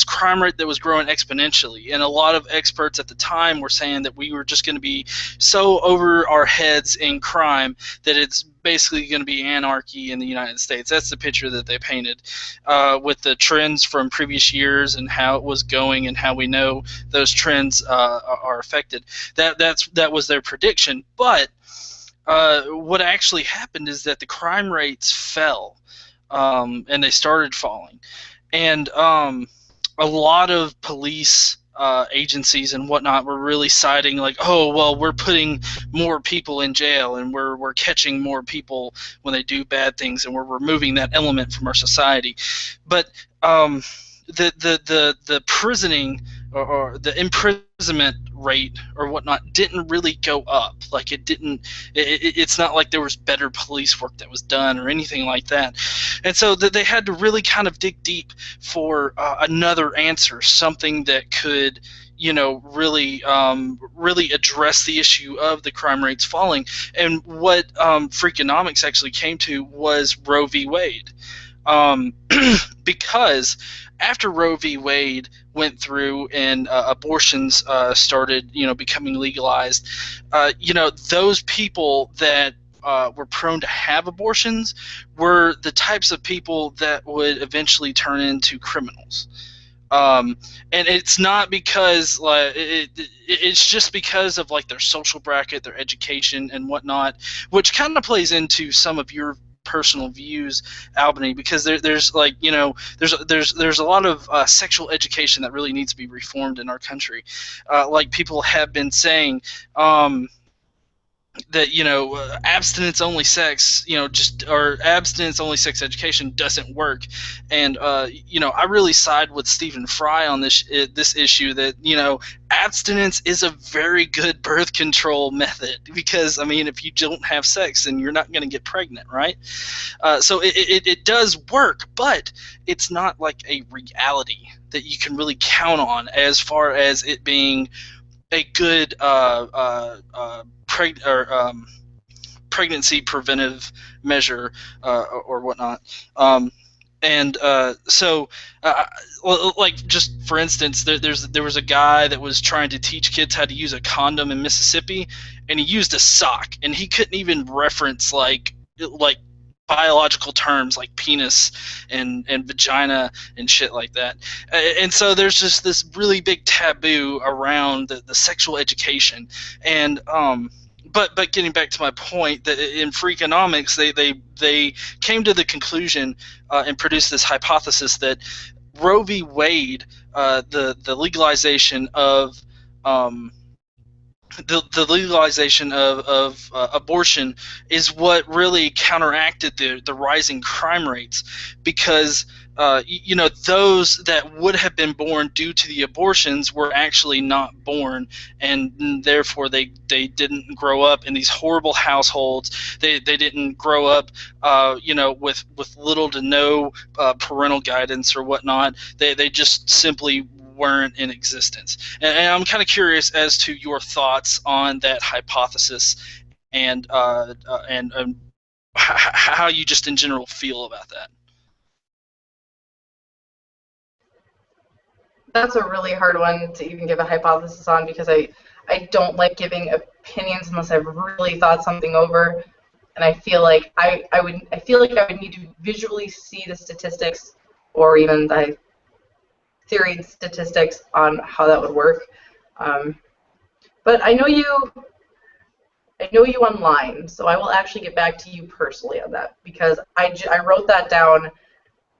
crime rate that was growing exponentially, and a lot of experts at the time were saying that we were just going to be so over our heads in crime that it's basically going to be anarchy in the United States. That's the picture that they painted with the trends from previous years and how it was going and how we know those trends are affected. That was their prediction. But what actually happened is that the crime rates fell, and they started falling. And a lot of police agencies and whatnot were really citing like, oh, well, we're putting more people in jail and we're catching more people when they do bad things, and we're removing that element from our society. But the prisoning or the imprisonment rate or whatnot didn't really go up. Like it's not like there was better police work that was done or anything like that. And so they had to really kind of dig deep for another answer, something that could, you know, really address the issue of the crime rates falling. And what Freakonomics actually came to was Roe v. Wade. Because after Roe v. Wade went through and abortions started, you know, becoming legalized, you know, those people that were prone to have abortions were the types of people that would eventually turn into criminals. And it's not because like it's just because of like their social bracket, their education, and whatnot, which kind of plays into some of your personal views, Albany, because there's like, you know, there's a lot of sexual education that really needs to be reformed in our country. Like people have been saying that, you know, abstinence only sex, you know, or abstinence only sex education doesn't work. And you know, I really side with Stephen Fry on this issue that, you know, abstinence is a very good birth control method, because I mean, if you don't have sex, then you're not going to get pregnant, right? So it does work, but it's not like a reality that you can really count on as far as it being a good pregnancy preventive measure or whatnot. So, like, just for instance, there was a guy that was trying to teach kids how to use a condom in Mississippi, and he used a sock, and he couldn't even reference like biological terms like penis and vagina and shit like that. And so there's just this really big taboo around the sexual education. And but getting back to my point, that in Freakonomics they came to the conclusion and produced this hypothesis that Roe v. Wade, the legalization of the legalization of abortion is what really counteracted the rising crime rates, because you know, those that would have been born due to the abortions were actually not born, and therefore they didn't grow up in these horrible households. They didn't grow up you know, with little to no parental guidance or whatnot. They just simply weren't in existence. And I'm kind of curious as to your thoughts on that hypothesis and how you just in general feel about that. That's a really hard one to even give a hypothesis on, because I don't like giving opinions unless I've really thought something over, and I feel like I would need to visually see the statistics or even the theory statistics on how that would work. But I know you online, so I will actually get back to you personally on that, because I wrote that down,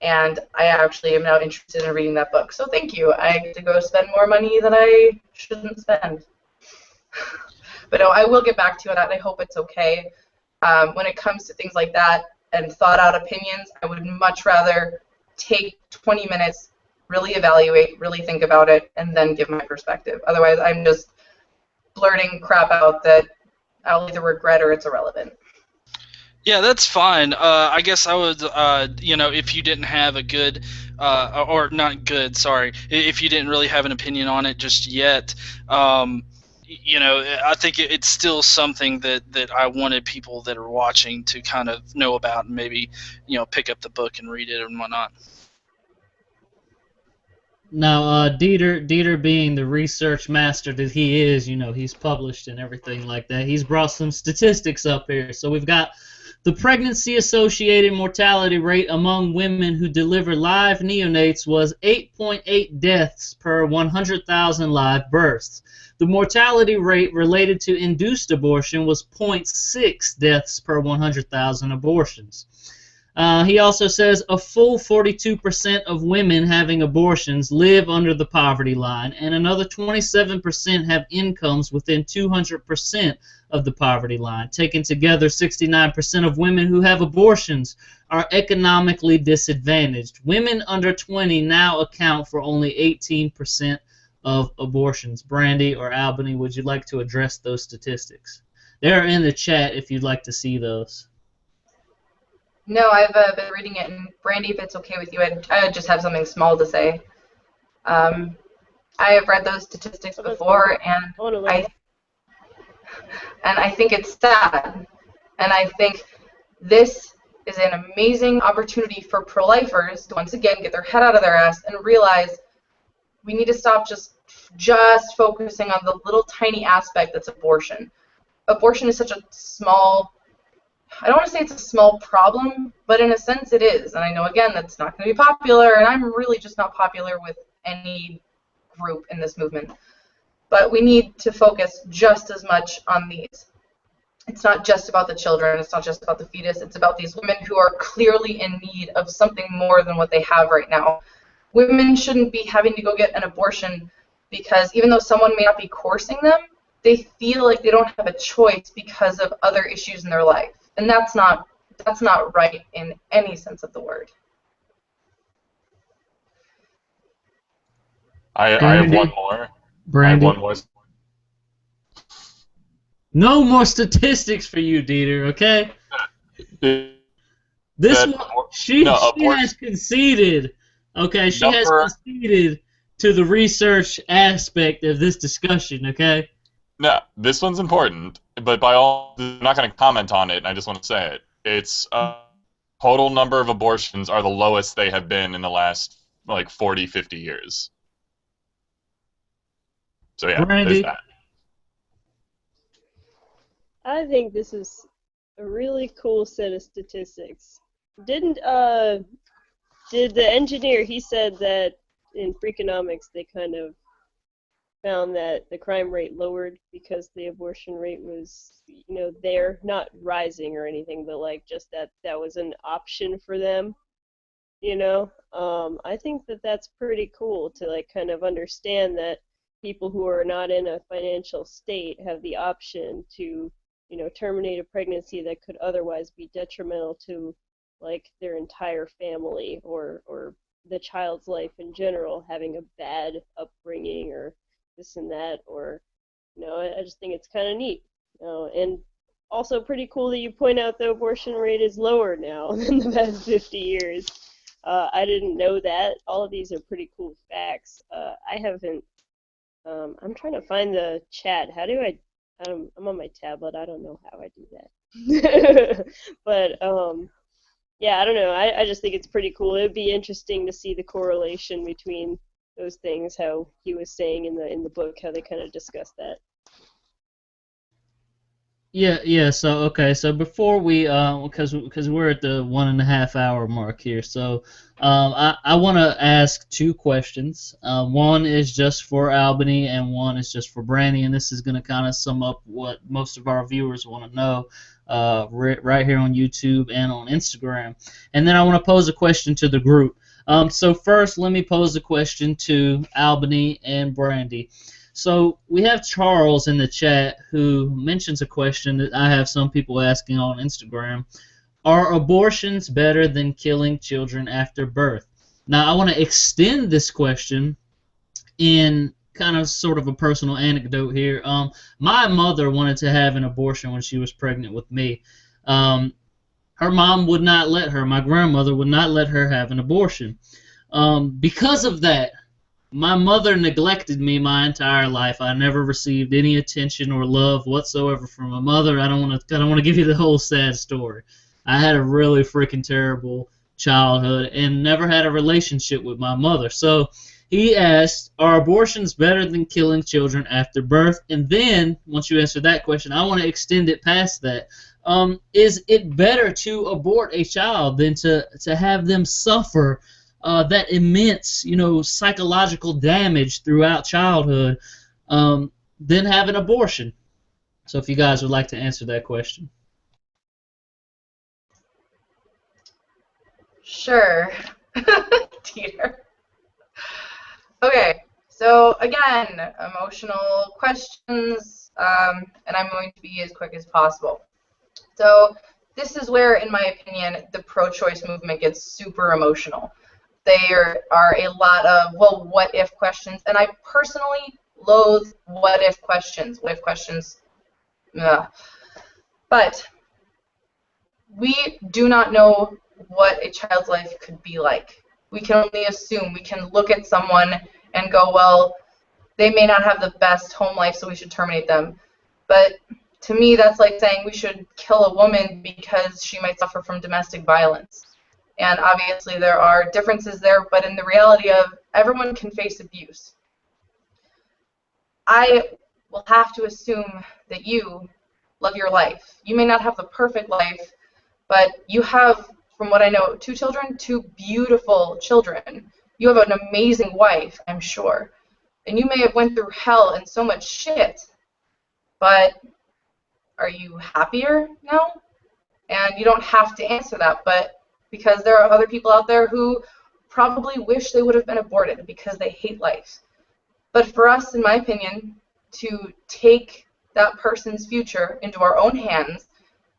and I actually am now interested in reading that book. So thank you. I get to go spend more money that I shouldn't spend. But no, I will get back to you on that, and I hope it's okay. When it comes to things like that and thought out opinions, I would much rather take 20 minutes, really evaluate, really think about it, and then give my perspective. Otherwise, I'm just blurting crap out that I'll either regret or it's irrelevant. Yeah, that's fine. I guess I would, you know, if you didn't have a good or not good, sorry, if you didn't really have an opinion on it just yet. I think it's still something that I wanted people that are watching to kind of know about and maybe, pick up the book and read it and whatnot. Now, Dieter being the research master that he is, he's published and everything like that. He's brought some statistics up here. So we've got the pregnancy-associated mortality rate among women who deliver live neonates was 8.8 deaths per 100,000 live births. The mortality rate related to induced abortion was 0.6 deaths per 100,000 abortions. He also says a full 42% of women having abortions live under the poverty line, and another 27% have incomes within 200% of the poverty line. Taken together, 69% of women who have abortions are economically disadvantaged. Women under 20 now account for only 18% of abortions. Brandy or Albany, would you like to address those statistics? They're in the chat if you'd like to see those. No, I've been reading it, and Brandy, if it's okay with you, I just have something small to say. I have read those statistics before, and I think it's sad. And I think this is an amazing opportunity for pro-lifers to once again get their head out of their ass and realize we need to stop just focusing on the little tiny aspect that's abortion. Abortion is such a small, I don't want to say it's a small problem, but in a sense it is. And I know, again, that's not going to be popular, and I'm really just not popular with any group in this movement. But we need to focus just as much on these. It's not just about the children, it's not just about the fetus, it's about these women who are clearly in need of something more than what they have right now. Women shouldn't be having to go get an abortion because even though someone may not be coercing them, they feel like they don't have a choice because of other issues in their life. And that's not right in any sense of the word. I have one more. Brandy. I have one more. No more statistics for you, Dieter, okay? She has conceded. Okay, she has conceded to the research aspect of this discussion, okay? No, this one's important, but I'm not going to comment on it, and I just want to say it. It's total number of abortions are the lowest they have been in the last, 40, 50 years. So, yeah, Brandy. there's that. I think this is a really cool set of statistics. Did the engineer, he said that in Freakonomics they kind of found that the crime rate lowered because the abortion rate was, there, not rising or anything, but just that was an option for them, I think that's pretty cool to kind of understand that people who are not in a financial state have the option to, terminate a pregnancy that could otherwise be detrimental to their entire family or the child's life in general, having a bad upbringing or this and that, or I just think it's kind of neat, and also pretty cool that you point out the abortion rate is lower now than the past 50 years. I didn't know that. All of these are pretty cool facts. I haven't. I'm trying to find the chat. How do I? I'm on my tablet. I don't know how I do that. But yeah, I don't know. I just think it's pretty cool. It would be interesting to see the correlation between those things, how he was saying in the book, how they kind of discussed that. Yeah. So before we, because we're at the 1.5 hour mark here, so I want to ask 2 questions. One is just for Albany, and one is just for Brandy, and this is going to kind of sum up what most of our viewers want to know, right here on YouTube and on Instagram. And then I want to pose a question to the group. So first, let me pose a question to Albany and Brandy. So we have Charles in the chat who mentions a question that I have some people asking on Instagram. Are abortions better than killing children after birth? Now, I want to extend this question in kind of sort of a personal anecdote here. My mother wanted to have an abortion when she was pregnant with me. Her mom would not let her. My grandmother would not let her have an abortion. Because of that, my mother neglected me my entire life. I never received any attention or love whatsoever from my mother. I don't want to give you the whole sad story. I had a really freaking terrible childhood and never had a relationship with my mother. So he asked, are abortions better than killing children after birth? And then, once you answer that question, I want to extend it past that. Is it better to abort a child than to have them suffer that immense, psychological damage throughout childhood, than have an abortion? So if you guys would like to answer that question. Sure. Dieter. Okay, so again, emotional questions, and I'm going to be as quick as possible. So this is where, in my opinion, the pro-choice movement gets super emotional. There are a lot of, well, what if questions, and I personally loathe what if questions. What if questions, ugh. But we do not know what a child's life could be like. We can only assume. We can look at someone and go, well, they may not have the best home life, so we should terminate them. But to me, that's like saying we should kill a woman because she might suffer from domestic violence. And obviously there are differences there, but in the reality of everyone can face abuse. I will have to assume that you love your life. You may not have the perfect life, but you have, from what I know, 2 children, 2 beautiful children. You have an amazing wife, I'm sure. And you may have went through hell and so much shit, but are you happier now? And you don't have to answer that, but because there are other people out there who probably wish they would have been aborted because they hate life. But for us, in my opinion, to take that person's future into our own hands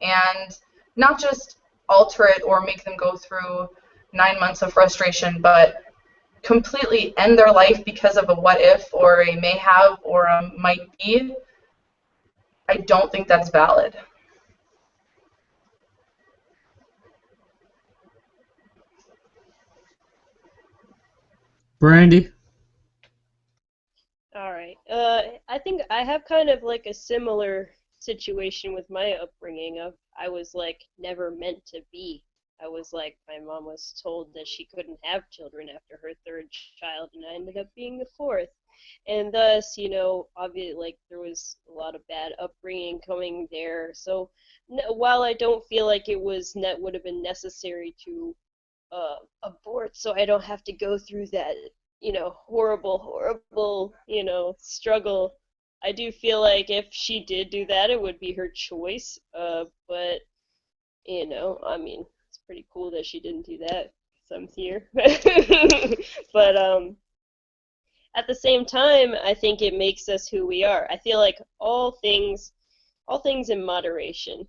and not just alter it or make them go through 9 months of frustration, but completely end their life because of a what if or a may have or a might be, I don't think that's valid. Brandy? All right. I think I have kind of like a similar situation with my upbringing of I was like never meant to be. I was like, my mom was told that she couldn't have children after her 3rd child, and I ended up being the 4th. And thus, obviously, like, there was a lot of bad upbringing coming there. So while I don't feel like it would have been necessary to abort so I don't have to go through that, horrible, struggle, I do feel like if she did do that, it would be her choice. But, I mean, it's pretty cool that she didn't do that. So I'm here. But, at the same time, I think it makes us who we are. I feel like all things in moderation,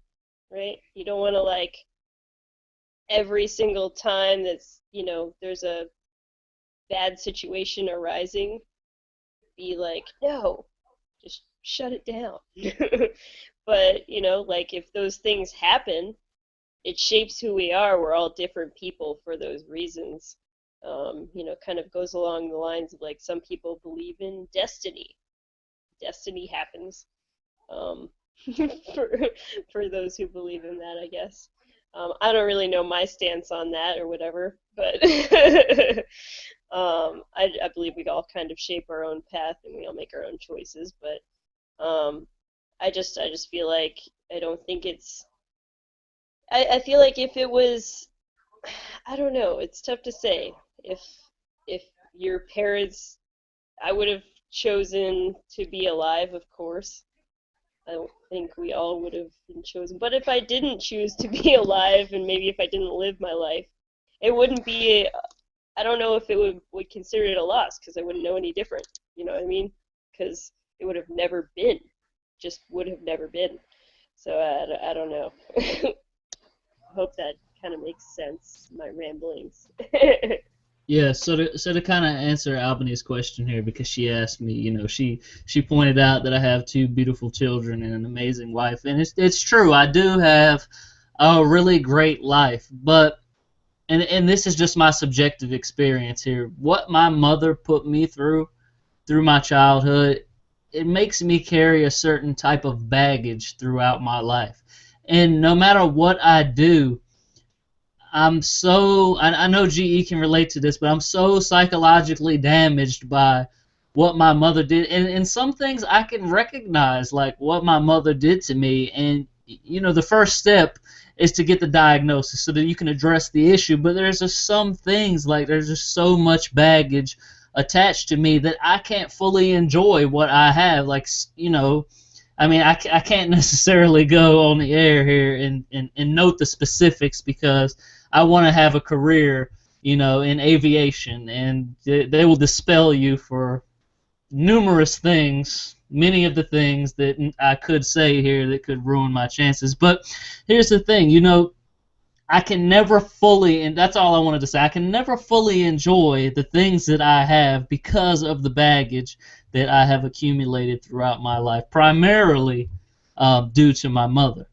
right? You don't want to, like, every single time that's, there's a bad situation arising, be like, no, just shut it down. But, like, if those things happen, it shapes who we are. We're all different people for those reasons. Kind of goes along the lines of, like, some people believe in destiny. Destiny happens, for those who believe in that, I guess. I don't really know my stance on that or whatever, but I believe we all kind of shape our own path and we all make our own choices. But I just feel like I don't think it's. I feel like if it was, I don't know. It's tough to say. If your parents, I would have chosen to be alive, of course. I don't think we all would have been chosen. But if I didn't choose to be alive, and maybe if I didn't live my life, it wouldn't be, I don't know if it would consider it a loss, because I wouldn't know any different. You know what I mean? Because it would have never been. Just would have never been. So I don't know. I hope that kind of makes sense, my ramblings. Yeah, so to kind of answer Albany's question here, because she asked me, she pointed out that I have 2 beautiful children and an amazing wife, and it's true, I do have a really great life, but and this is just my subjective experience here, what my mother put me through my childhood, it makes me carry a certain type of baggage throughout my life. And no matter what I do, I know GE can relate to this, but I'm so psychologically damaged by what my mother did. And some things I can recognize, like what my mother did to me. And, you know, the first step is to get the diagnosis so that you can address the issue. But there's just some things, like there's just so much baggage attached to me that I can't fully enjoy what I have. Like, you know, I mean, I can't necessarily go on the air here and note the specifics because I want to have a career, you know, in aviation, and they will dispel you for numerous things, many of the things that I could say here that could ruin my chances. But here's the thing, you know, I can never fully, and that's all I wanted to say, I can never fully enjoy the things that I have because of the baggage that I have accumulated throughout my life, primarily due to my mother.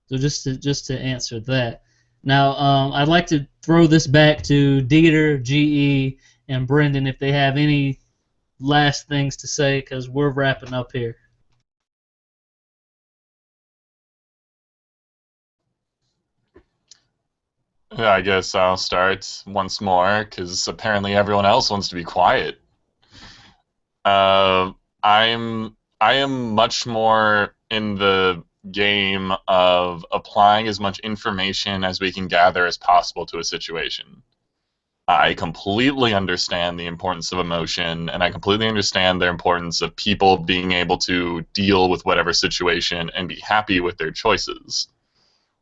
So just to answer that. Now, I'd like to throw this back to Dieter, GE, and Brendan if they have any last things to say, because we're wrapping up here. Yeah, I guess I'll start once more, because apparently everyone else wants to be quiet. I am much more in the game of applying as much information as we can gather as possible to a situation. I completely understand the importance of emotion, and I completely understand the importance of people being able to deal with whatever situation and be happy with their choices.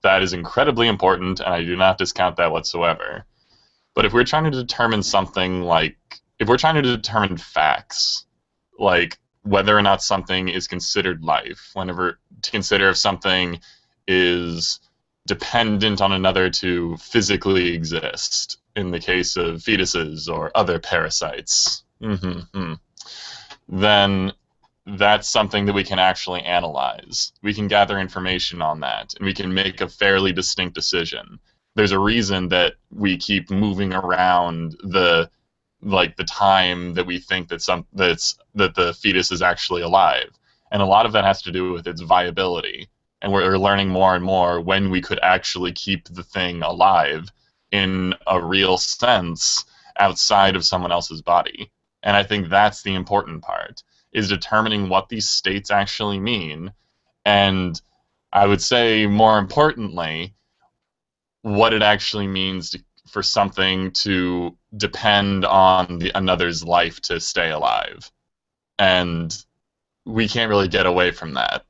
That is incredibly important, and I do not discount that whatsoever. But if we're trying to determine something like, if we're trying to determine facts, like whether or not something is considered life, whenever to consider if something is dependent on another to physically exist, in the case of fetuses or other parasites, then that's something that we can actually analyze. We can gather information on that, and we can make a fairly distinct decision. There's a reason that we keep moving around the time that we think that the fetus is actually alive, and a lot of that has to do with its viability. And we're learning more and more when we could actually keep the thing alive in a real sense outside of someone else's body. And I think that's the important part, is determining what these states actually mean, and I would say more importantly, what it actually means for something to depend on another's life to stay alive. And we can't really get away from that.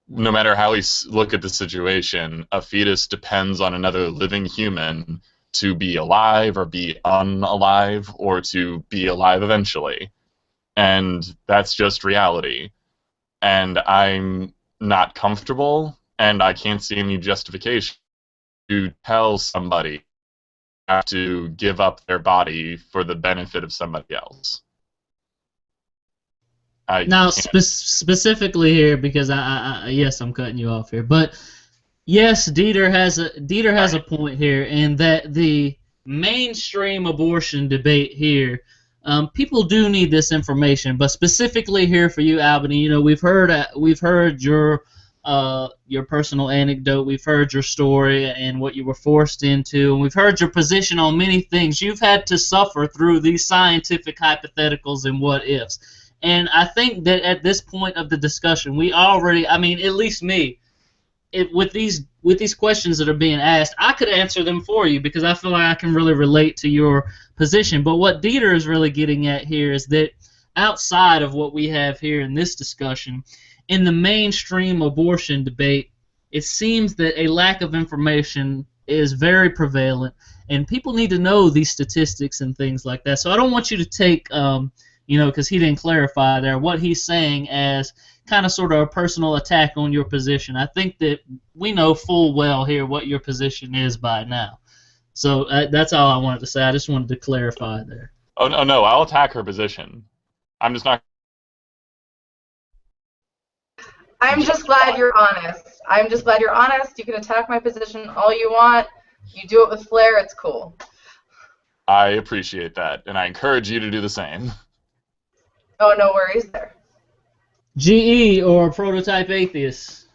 No matter how we look at the situation, a fetus depends on another living human to be alive or be unalive or to be alive eventually. And that's just reality. And I'm not comfortable, and I can't see any justification to tell somebody they have to give up their body for the benefit of somebody else. Now, specifically here, because yes, I'm cutting you off here, but yes, Dieter has a point here, in that the mainstream abortion debate here, people do need this information, but specifically here for you, Albany, you know, we've heard your personal anecdote, we've heard your story and what you were forced into, and we've heard your position on many things. You've had to suffer through these scientific hypotheticals and what ifs. And I think that at this point of the discussion, we already, I mean, at least me, with these questions that are being asked, I could answer them for you because I feel like I can really relate to your position. But what Dieter is really getting at here is that outside of what we have here in this discussion, in the mainstream abortion debate, it seems that a lack of information is very prevalent, and people need to know these statistics and things like that. So I don't want you to take you know, because he didn't clarify there, what he's saying as kind of sort of a personal attack on your position. I think that we know full well here what your position is by now. So that's all I wanted to say. I just wanted to clarify there. Oh, no, I'll attack her position. I'm just not... I'm just glad you're honest. I'm just glad you're honest. You can attack my position all you want. You do it with flair, it's cool. I appreciate that, and I encourage you to do the same. Oh, no worries there. GE or prototype atheist?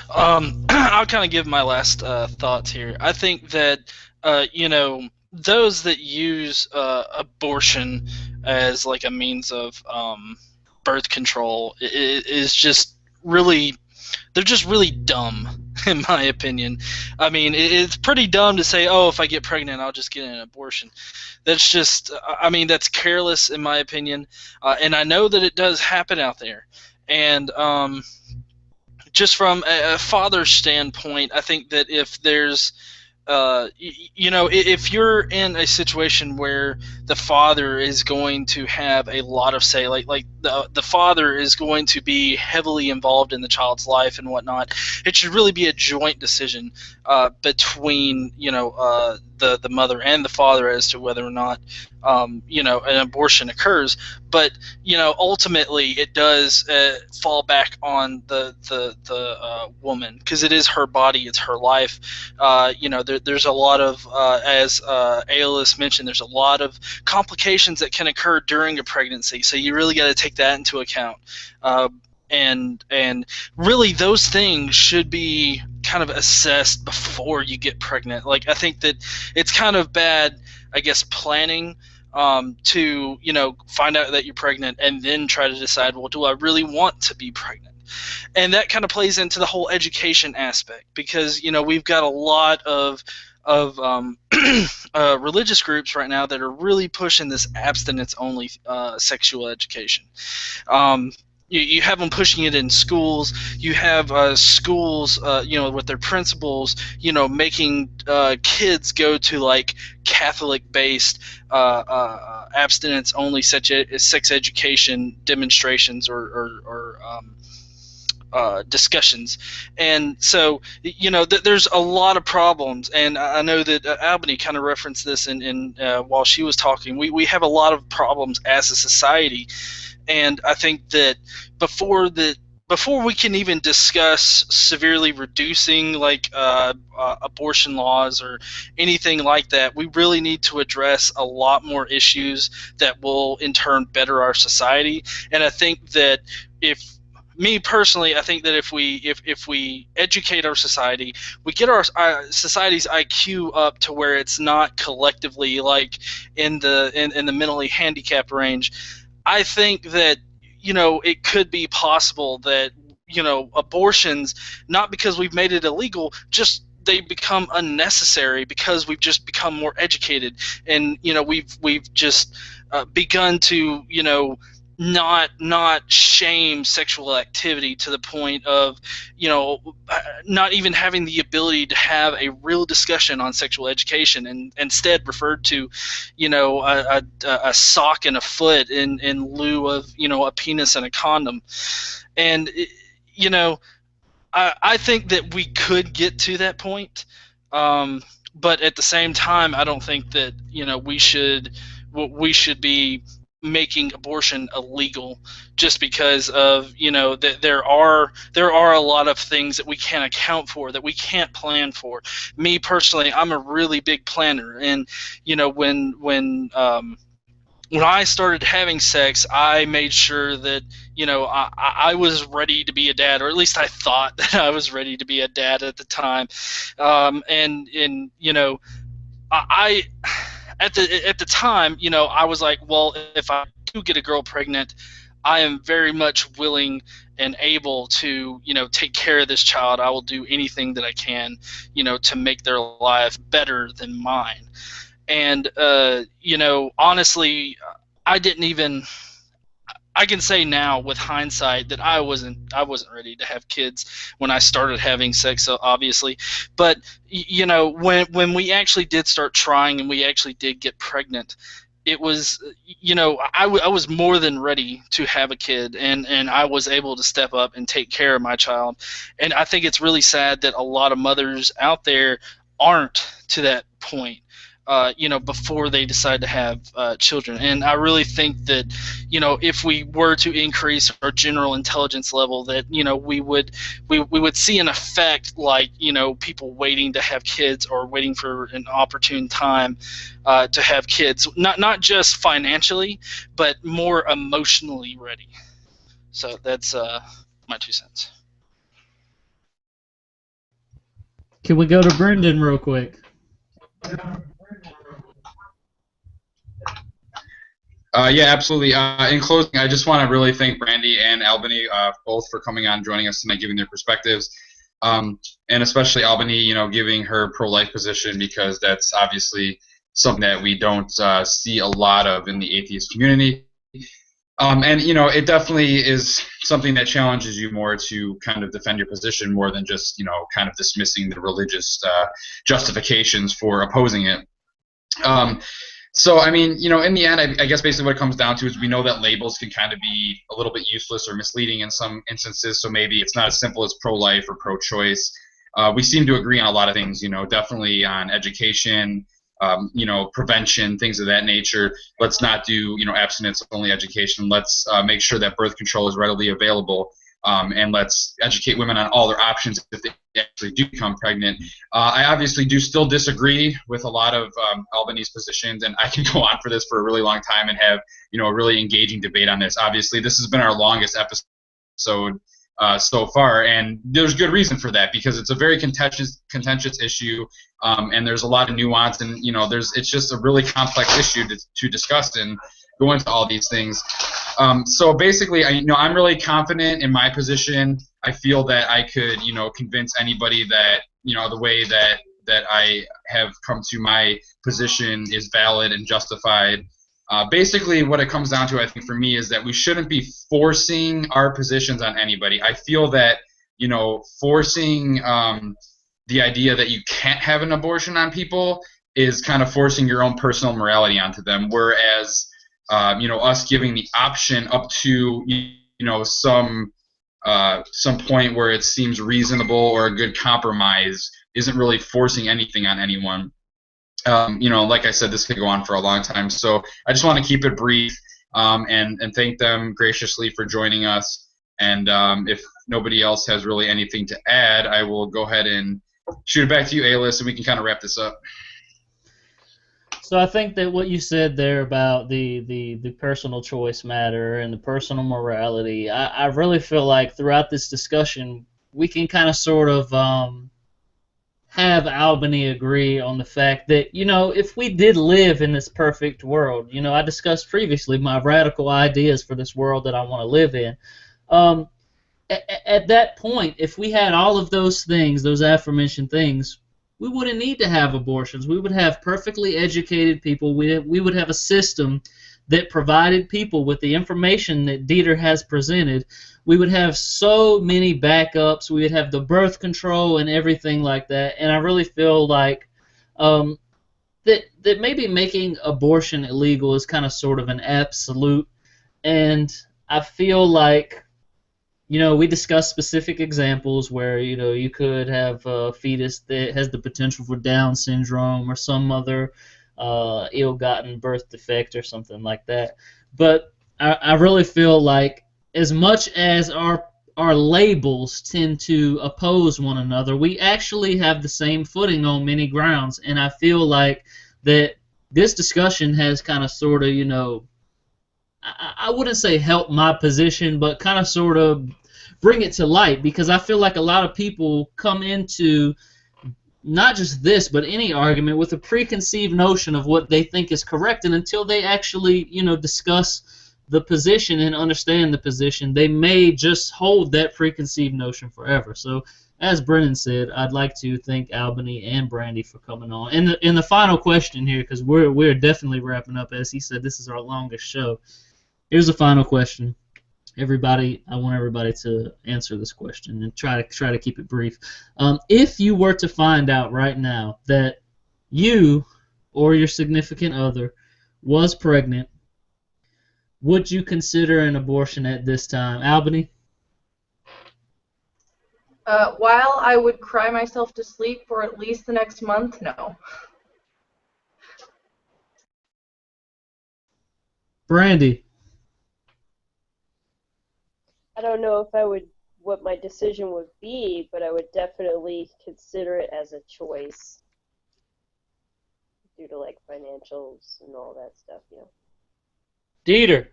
I'll kind of give my last thoughts here. I think that those that use abortion as like a means of birth control is just really, they're just really dumb, in my opinion. I mean, it's pretty dumb to say, oh, if I get pregnant, I'll just get an abortion. That's just, I mean, that's careless, in my opinion. And I know that it does happen out there. And just from a father's standpoint, I think that if there's if you're in a situation where the father is going to have a lot of say, like the father is going to be heavily involved in the child's life and whatnot, it should really be a joint decision between the mother and the father as to whether or not an abortion occurs. But ultimately it does fall back on the woman, because it is her body, it's her life. There's a lot of, as Aeolus mentioned, there's a lot of complications that can occur during a pregnancy, so you really got to take that into account. And really those things should be kind of assessed before you get pregnant. Like, I think that it's kind of bad, I guess, planning to find out that you're pregnant and then try to decide, well, do I really want to be pregnant? And that kind of plays into the whole education aspect, because we've got a lot of religious groups right now that are really pushing this abstinence-only sexual education. You have them pushing it in schools. You have schools, with their principals, making kids go to like Catholic-based abstinence-only sex education demonstrations or discussions. And so there's a lot of problems, and I know that Albany kind of referenced this in while she was talking. We have a lot of problems as a society, and I think that before we can even discuss severely reducing like abortion laws or anything like that, we really need to address a lot more issues that will in turn better our society. And I think that me personally, I think that if we educate our society, we get our society's IQ up to where it's not collectively like in the mentally handicapped range, I think that it could be possible that abortions, not because we've made it illegal, just they become unnecessary because we've just become more educated, and we've just begun to not shame sexual activity to the point of not even having the ability to have a real discussion on sexual education, and instead referred to a sock and a foot in lieu of a penis and a condom. And I think that we could get to that point, but at the same time I don't think that we should be making abortion illegal just because of that there are a lot of things that we can't account for, that we can't plan for. Me personally, I'm a really big planner, and when I started having sex, I made sure that I was ready to be a dad, or at least I thought that I was ready to be a dad at the time. I at the time, I was like, well, if I do get a girl pregnant, I am very much willing and able to, take care of this child. I will do anything that I can, to make their life better than mine. And honestly, I can say now with hindsight that I wasn't ready to have kids when I started having sex, so obviously. But when we actually did start trying and we actually did get pregnant, it was I was more than ready to have a kid, and I was able to step up and take care of my child. And I think it's really sad that a lot of mothers out there aren't to that point. before they decide to have children. And I really think that, if we were to increase our general intelligence level, that we would see an effect like people waiting to have kids or waiting for an opportune time to have kids, not just financially, but more emotionally ready. So that's my 2 cents. Can we go to Brendan real quick? Yeah, absolutely. In closing, I just want to really thank Brandy and Albany both for coming on, joining us tonight, giving their perspectives, and especially Albany, giving her pro-life position, because that's obviously something that we don't see a lot of in the atheist community. And it definitely is something that challenges you more to kind of defend your position more than just kind of dismissing the religious justifications for opposing it. So, I mean, in the end, I guess basically what it comes down to is we know that labels can kind of be a little bit useless or misleading in some instances, so maybe it's not as simple as pro-life or pro-choice. We seem to agree on a lot of things, definitely on education, prevention, things of that nature. Let's not do, abstinence-only education. Let's make sure that birth control is readily available. And let's educate women on all their options if they actually do become pregnant. I obviously do still disagree with a lot of Albany's positions, and I can go on for this for a really long time and have a really engaging debate on this. Obviously, this has been our longest episode so far, and there's good reason for that, because it's a very contentious issue, and there's a lot of nuance, and it's just a really complex issue to discuss and go into all these things. So basically, I'm really confident in my position. I feel that I could, convince anybody that, the way that I have come to my position is valid and justified. Basically, what it comes down to, I think, for me, is that we shouldn't be forcing our positions on anybody. I feel that, forcing the idea that you can't have an abortion on people is kind of forcing your own personal morality onto them, whereas us giving the option up to some point where it seems reasonable or a good compromise isn't really forcing anything on anyone. Like I said, this could go on for a long time, so I just want to keep it brief and thank them graciously for joining us. And if nobody else has really anything to add, I will go ahead and shoot it back to you, Aeolus, and we can kind of wrap this up. So I think that what you said there about the personal choice matter and the personal morality, I really feel like throughout this discussion we can kind of sort of have Albany agree on the fact that, if we did live in this perfect world, I discussed previously my radical ideas for this world that I want to live in. At that point, if we had all of those things, those aforementioned things, we wouldn't need to have abortions. We would have perfectly educated people. We would have a system that provided people with the information that Dieter has presented. We would have so many backups. We would have the birth control and everything like that. And I really feel like that maybe making abortion illegal is kind of sort of an absolute. And I feel like, we discussed specific examples where, you could have a fetus that has the potential for Down syndrome or some other ill-gotten birth defect or something like that. But I really feel like as much as our labels tend to oppose one another, we actually have the same footing on many grounds. And I feel like that this discussion has kind of sort of, I wouldn't say help my position, but kind of sort of bring it to light, because I feel like a lot of people come into not just this, but any argument with a preconceived notion of what they think is correct, and until they actually, discuss the position and understand the position, they may just hold that preconceived notion forever. So, as Brennan said, I'd like to thank Albany and Brandy for coming on. And the final question here, because we're definitely wrapping up, as he said, this is our longest show. Here's the final question. Everybody, I want everybody to answer this question and try to keep it brief. If you were to find out right now that you or your significant other was pregnant, would you consider an abortion at this time? Albany? While I would cry myself to sleep for at least the next month, no. Brandy. I don't know if I would, what my decision would be, but I would definitely consider it as a choice due to like financials and all that stuff, you know. Dieter.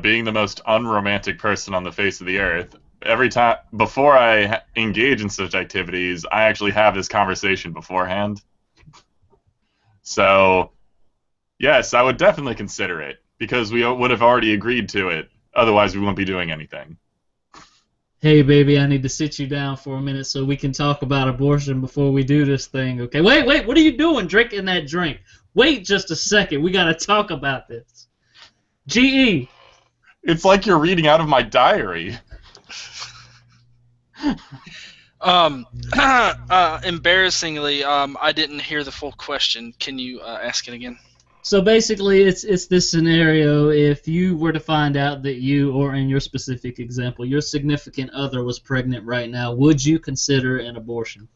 Being the most unromantic person on the face of the earth, every time before I engage in such activities, I actually have this conversation beforehand. So, yes, I would definitely consider it because we would have already agreed to it. Otherwise, we wouldn't be doing anything. Hey, baby, I need to sit you down for a minute so we can talk about abortion before we do this thing, okay? Wait, what are you doing drinking that drink? Wait just a second. We got to talk about this. GE. It's like you're reading out of my diary. Embarrassingly, I didn't hear the full question. Can you ask it again? So basically, it's this scenario. If you were to find out that you, or in your specific example, your significant other was pregnant right now, would you consider an abortion?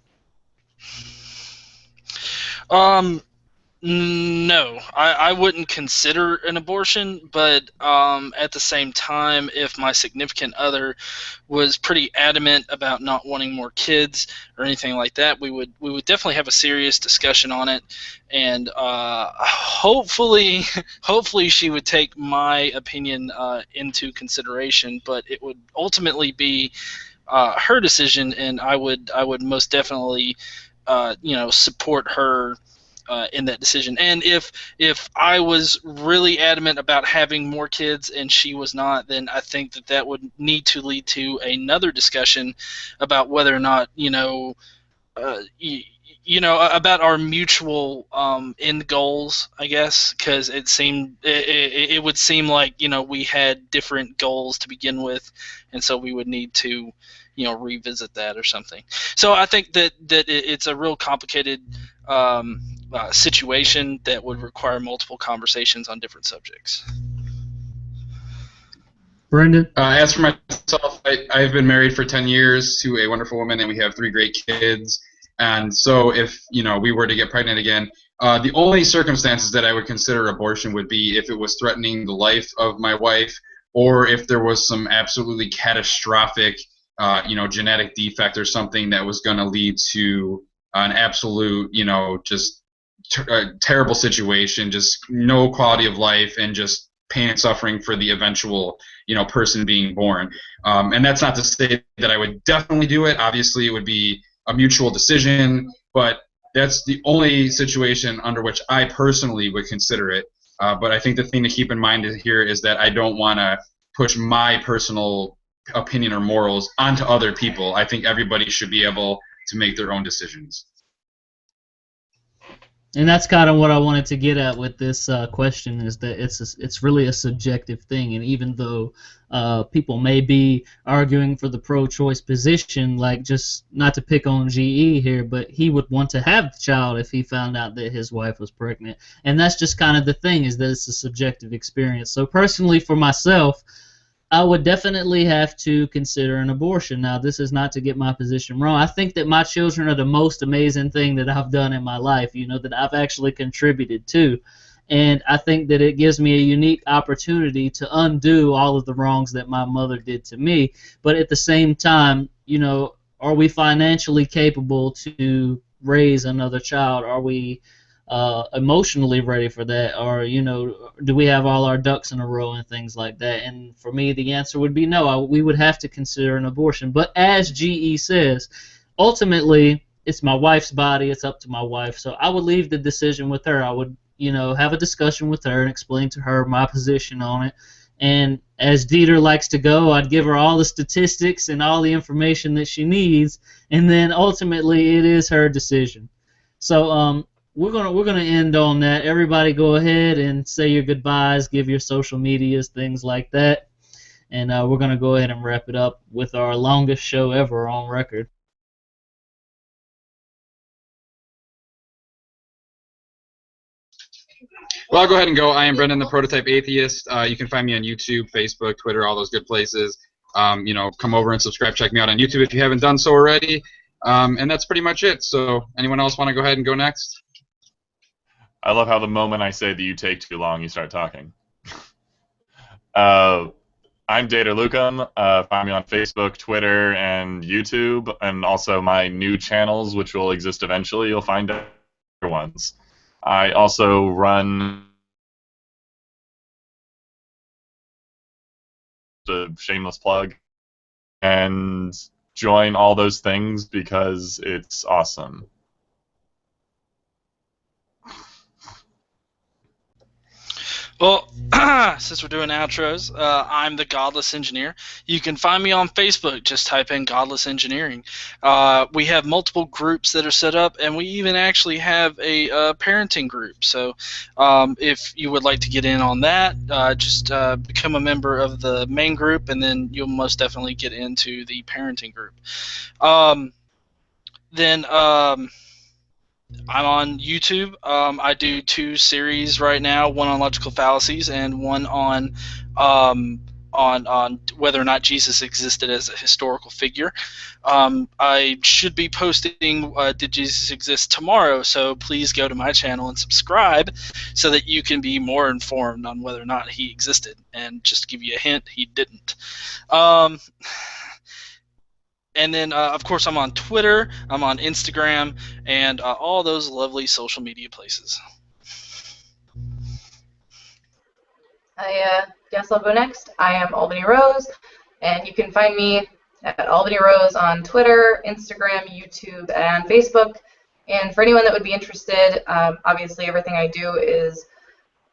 No, I wouldn't consider an abortion, but at the same time, if my significant other was pretty adamant about not wanting more kids or anything like that, we would definitely have a serious discussion on it, and hopefully she would take my opinion into consideration, but it would ultimately be her decision, and I would most definitely support her in that decision. And if I was really adamant about having more kids and she was not, then I think that would need to lead to another discussion about whether or not about our mutual end goals, I guess, because it would seem like we had different goals to begin with, and so we would need to revisit that or something. So I think that it's a real complicated situation that would require multiple conversations on different subjects. Brendan? As for myself, I've been married for 10 years to a wonderful woman, and we have 3 great kids. And so if we were to get pregnant again, the only circumstances that I would consider abortion would be if it was threatening the life of my wife, or if there was some absolutely catastrophic genetic defect or something that was going to lead to an absolute just terrible situation, just no quality of life, and just pain and suffering for the eventual person being born. And that's not to say that I would definitely do it. Obviously, it would be a mutual decision, but that's the only situation under which I personally would consider it. But I think the thing to keep in mind here is that I don't want to push my personal opinion or morals onto other people. I think everybody should be able to make their own decisions. And that's kind of what I wanted to get at with this question, is that it's really a subjective thing. And even though people may be arguing for the pro-choice position, like, just not to pick on GE here, but he would want to have the child if he found out that his wife was pregnant. And that's just kind of the thing, is that it's a subjective experience. So personally, for myself, I would definitely have to consider an abortion. Now, this is not to get my position wrong. I think that my children are the most amazing thing that I've done in my life, that I've actually contributed to. And I think that it gives me a unique opportunity to undo all of the wrongs that my mother did to me. But at the same time, are we financially capable to raise another child? Are we emotionally ready for that, or do we have all our ducks in a row and things like that? And for me, the answer would be no. We would have to consider an abortion. But as GE says, ultimately it's my wife's body. It's up to my wife. So I would leave the decision with her. I would have a discussion with her and explain to her my position on it. And as Dieter likes to go, I'd give her all the statistics and all the information that she needs, and then ultimately it is her decision. So we're gonna end on that. Everybody go ahead and say your goodbyes, give your social medias, things like that, and we're gonna go ahead and wrap it up with our longest show ever on record. Well, I'll go ahead and go. I am Brendan, the Prototype Atheist. You can find me on YouTube, Facebook, Twitter, all those good places. Come over and subscribe. Check me out on YouTube if you haven't done so already. And that's pretty much it. So anyone else want to go ahead and go next? I love how the moment I say that you take too long, you start talking. I'm Data Lucum. Find me on Facebook, Twitter, and YouTube, and also my new channels, which will exist eventually. You'll find other ones. I also run a shameless plug and join all those things because it's awesome. Well, since we're doing outros, I'm the Godless Engineer. You can find me on Facebook. Just type in Godless Engineering. We have multiple groups that are set up, and we even actually have a parenting group. So if you would like to get in on that, just become a member of the main group, and then you'll most definitely get into the parenting group. Then I'm on YouTube. I do 2 series right now, one on logical fallacies and one on whether or not Jesus existed as a historical figure. I should be posting Did Jesus Exist tomorrow, so please go to my channel and subscribe so that you can be more informed on whether or not he existed. And just to give you a hint, he didn't. And then, of course, I'm on Twitter, I'm on Instagram, and all those lovely social media places. I guess I'll go next. I am Albany Rose, and you can find me at Albany Rose on Twitter, Instagram, YouTube, and Facebook. And for anyone that would be interested, obviously everything I do is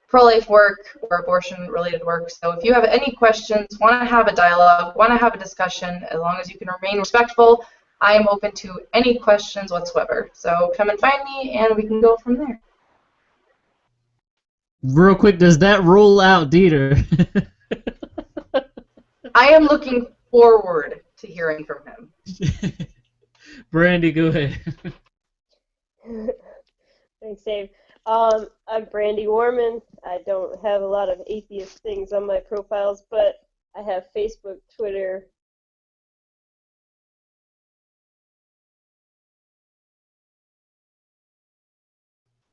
pro-life work or abortion-related work. So if you have any questions, want to have a dialogue, want to have a discussion, as long as you can remain respectful, I am open to any questions whatsoever. So come and find me, and we can go from there. Real quick, does that rule out Dieter? I am looking forward to hearing from him. Brandy, go ahead. Thanks, Dave. I'm Brandy Warman. I don't have a lot of atheist things on my profiles, but I have Facebook, Twitter.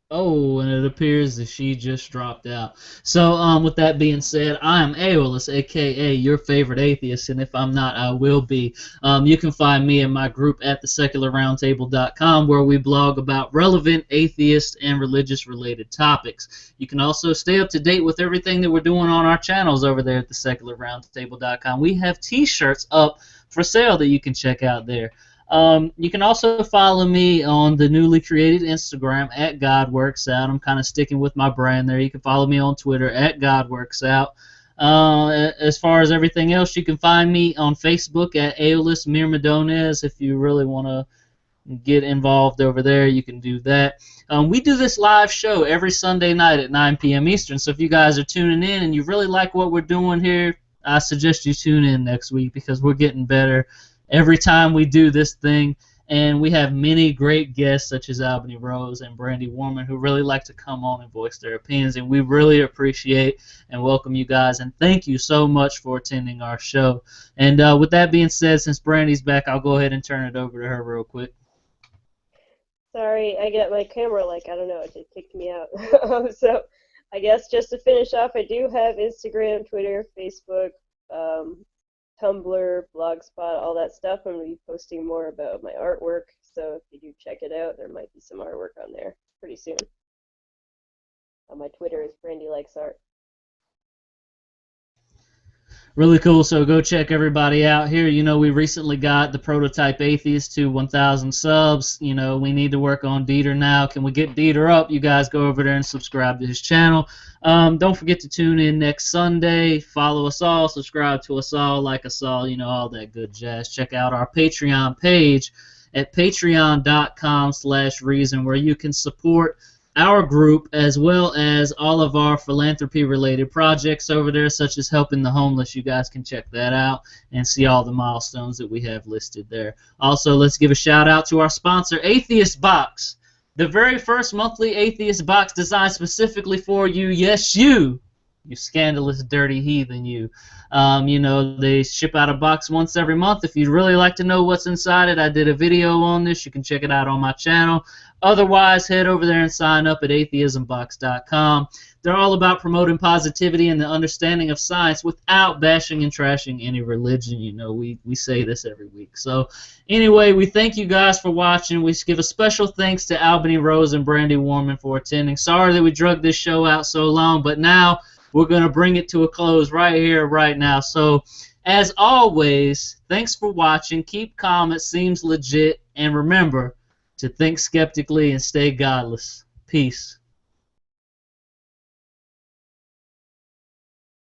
Oh, and it appears that she just dropped out. So, with that being said, I am Aeolus, a.k.a. your favorite atheist, and if I'm not, I will be. You can find me in my group at thesecularroundtable.com, where we blog about relevant atheist and religious-related topics. You can also stay up to date with everything that we're doing on our channels over there at thesecularroundtable.com. We have T-shirts up for sale that you can check out there. You can also follow me on the newly created Instagram at GodWorksOut. I'm kind of sticking with my brand there. You can follow me on Twitter at GodWorksOut. As far as everything else, you can find me on Facebook at Aeolus Mirmadones. If you really want to get involved over there, you can do that. We do this live show every Sunday night at 9 p.m. Eastern, so if you guys are tuning in and you really like what we're doing here, I suggest you tune in next week because we're getting better every time we do this thing, and we have many great guests such as Albany Rose and Brandy Warman who really like to come on and voice their opinions, and we really appreciate and welcome you guys, and thank you so much for attending our show. And with that being said, since Brandy's back, I'll go ahead and turn it over to her real quick. Sorry, I got my camera, I don't know, it just kicked me out. So I guess just to finish off, I do have Instagram, Twitter, Facebook, Tumblr, Blogspot, all that stuff. I'm going to be posting more about my artwork, so if you do check it out, there might be some artwork on there pretty soon. My Twitter is Brandy Likes Art. Really cool, so go check everybody out here. You know, we recently got the Prototype Atheist to 1,000 subs. You know, we need to work on Dieter now. Can we get Dieter up? You guys go over there and subscribe to his channel. Don't forget to tune in next Sunday. Follow us all, subscribe to us all, like us all, you know, all that good jazz. Check out our Patreon page at patreon.com/reason, where you can support our group as well as all of our philanthropy related projects over there, such as helping the homeless. You guys can check that out and see all the milestones that we have listed there. Also, let's give a shout out to our sponsor, Atheist Box, the very first monthly Atheist Box designed specifically for you, yes, you, You scandalous, dirty heathen, you. You know, they ship out a box once every month. If you'd really like to know what's inside it, I did a video on this. You can check it out on my channel. Otherwise, head over there and sign up at atheismbox.com. They're all about promoting positivity and the understanding of science without bashing and trashing any religion. You know, we say this every week. So anyway, we thank you guys for watching. We give a special thanks to Albany Rose and Brandy Warman for attending. Sorry that we drug this show out so long, but now we're going to bring it to a close right here, right now. So as always, thanks for watching. Keep calm. It seems legit. And remember to think skeptically and stay godless. Peace.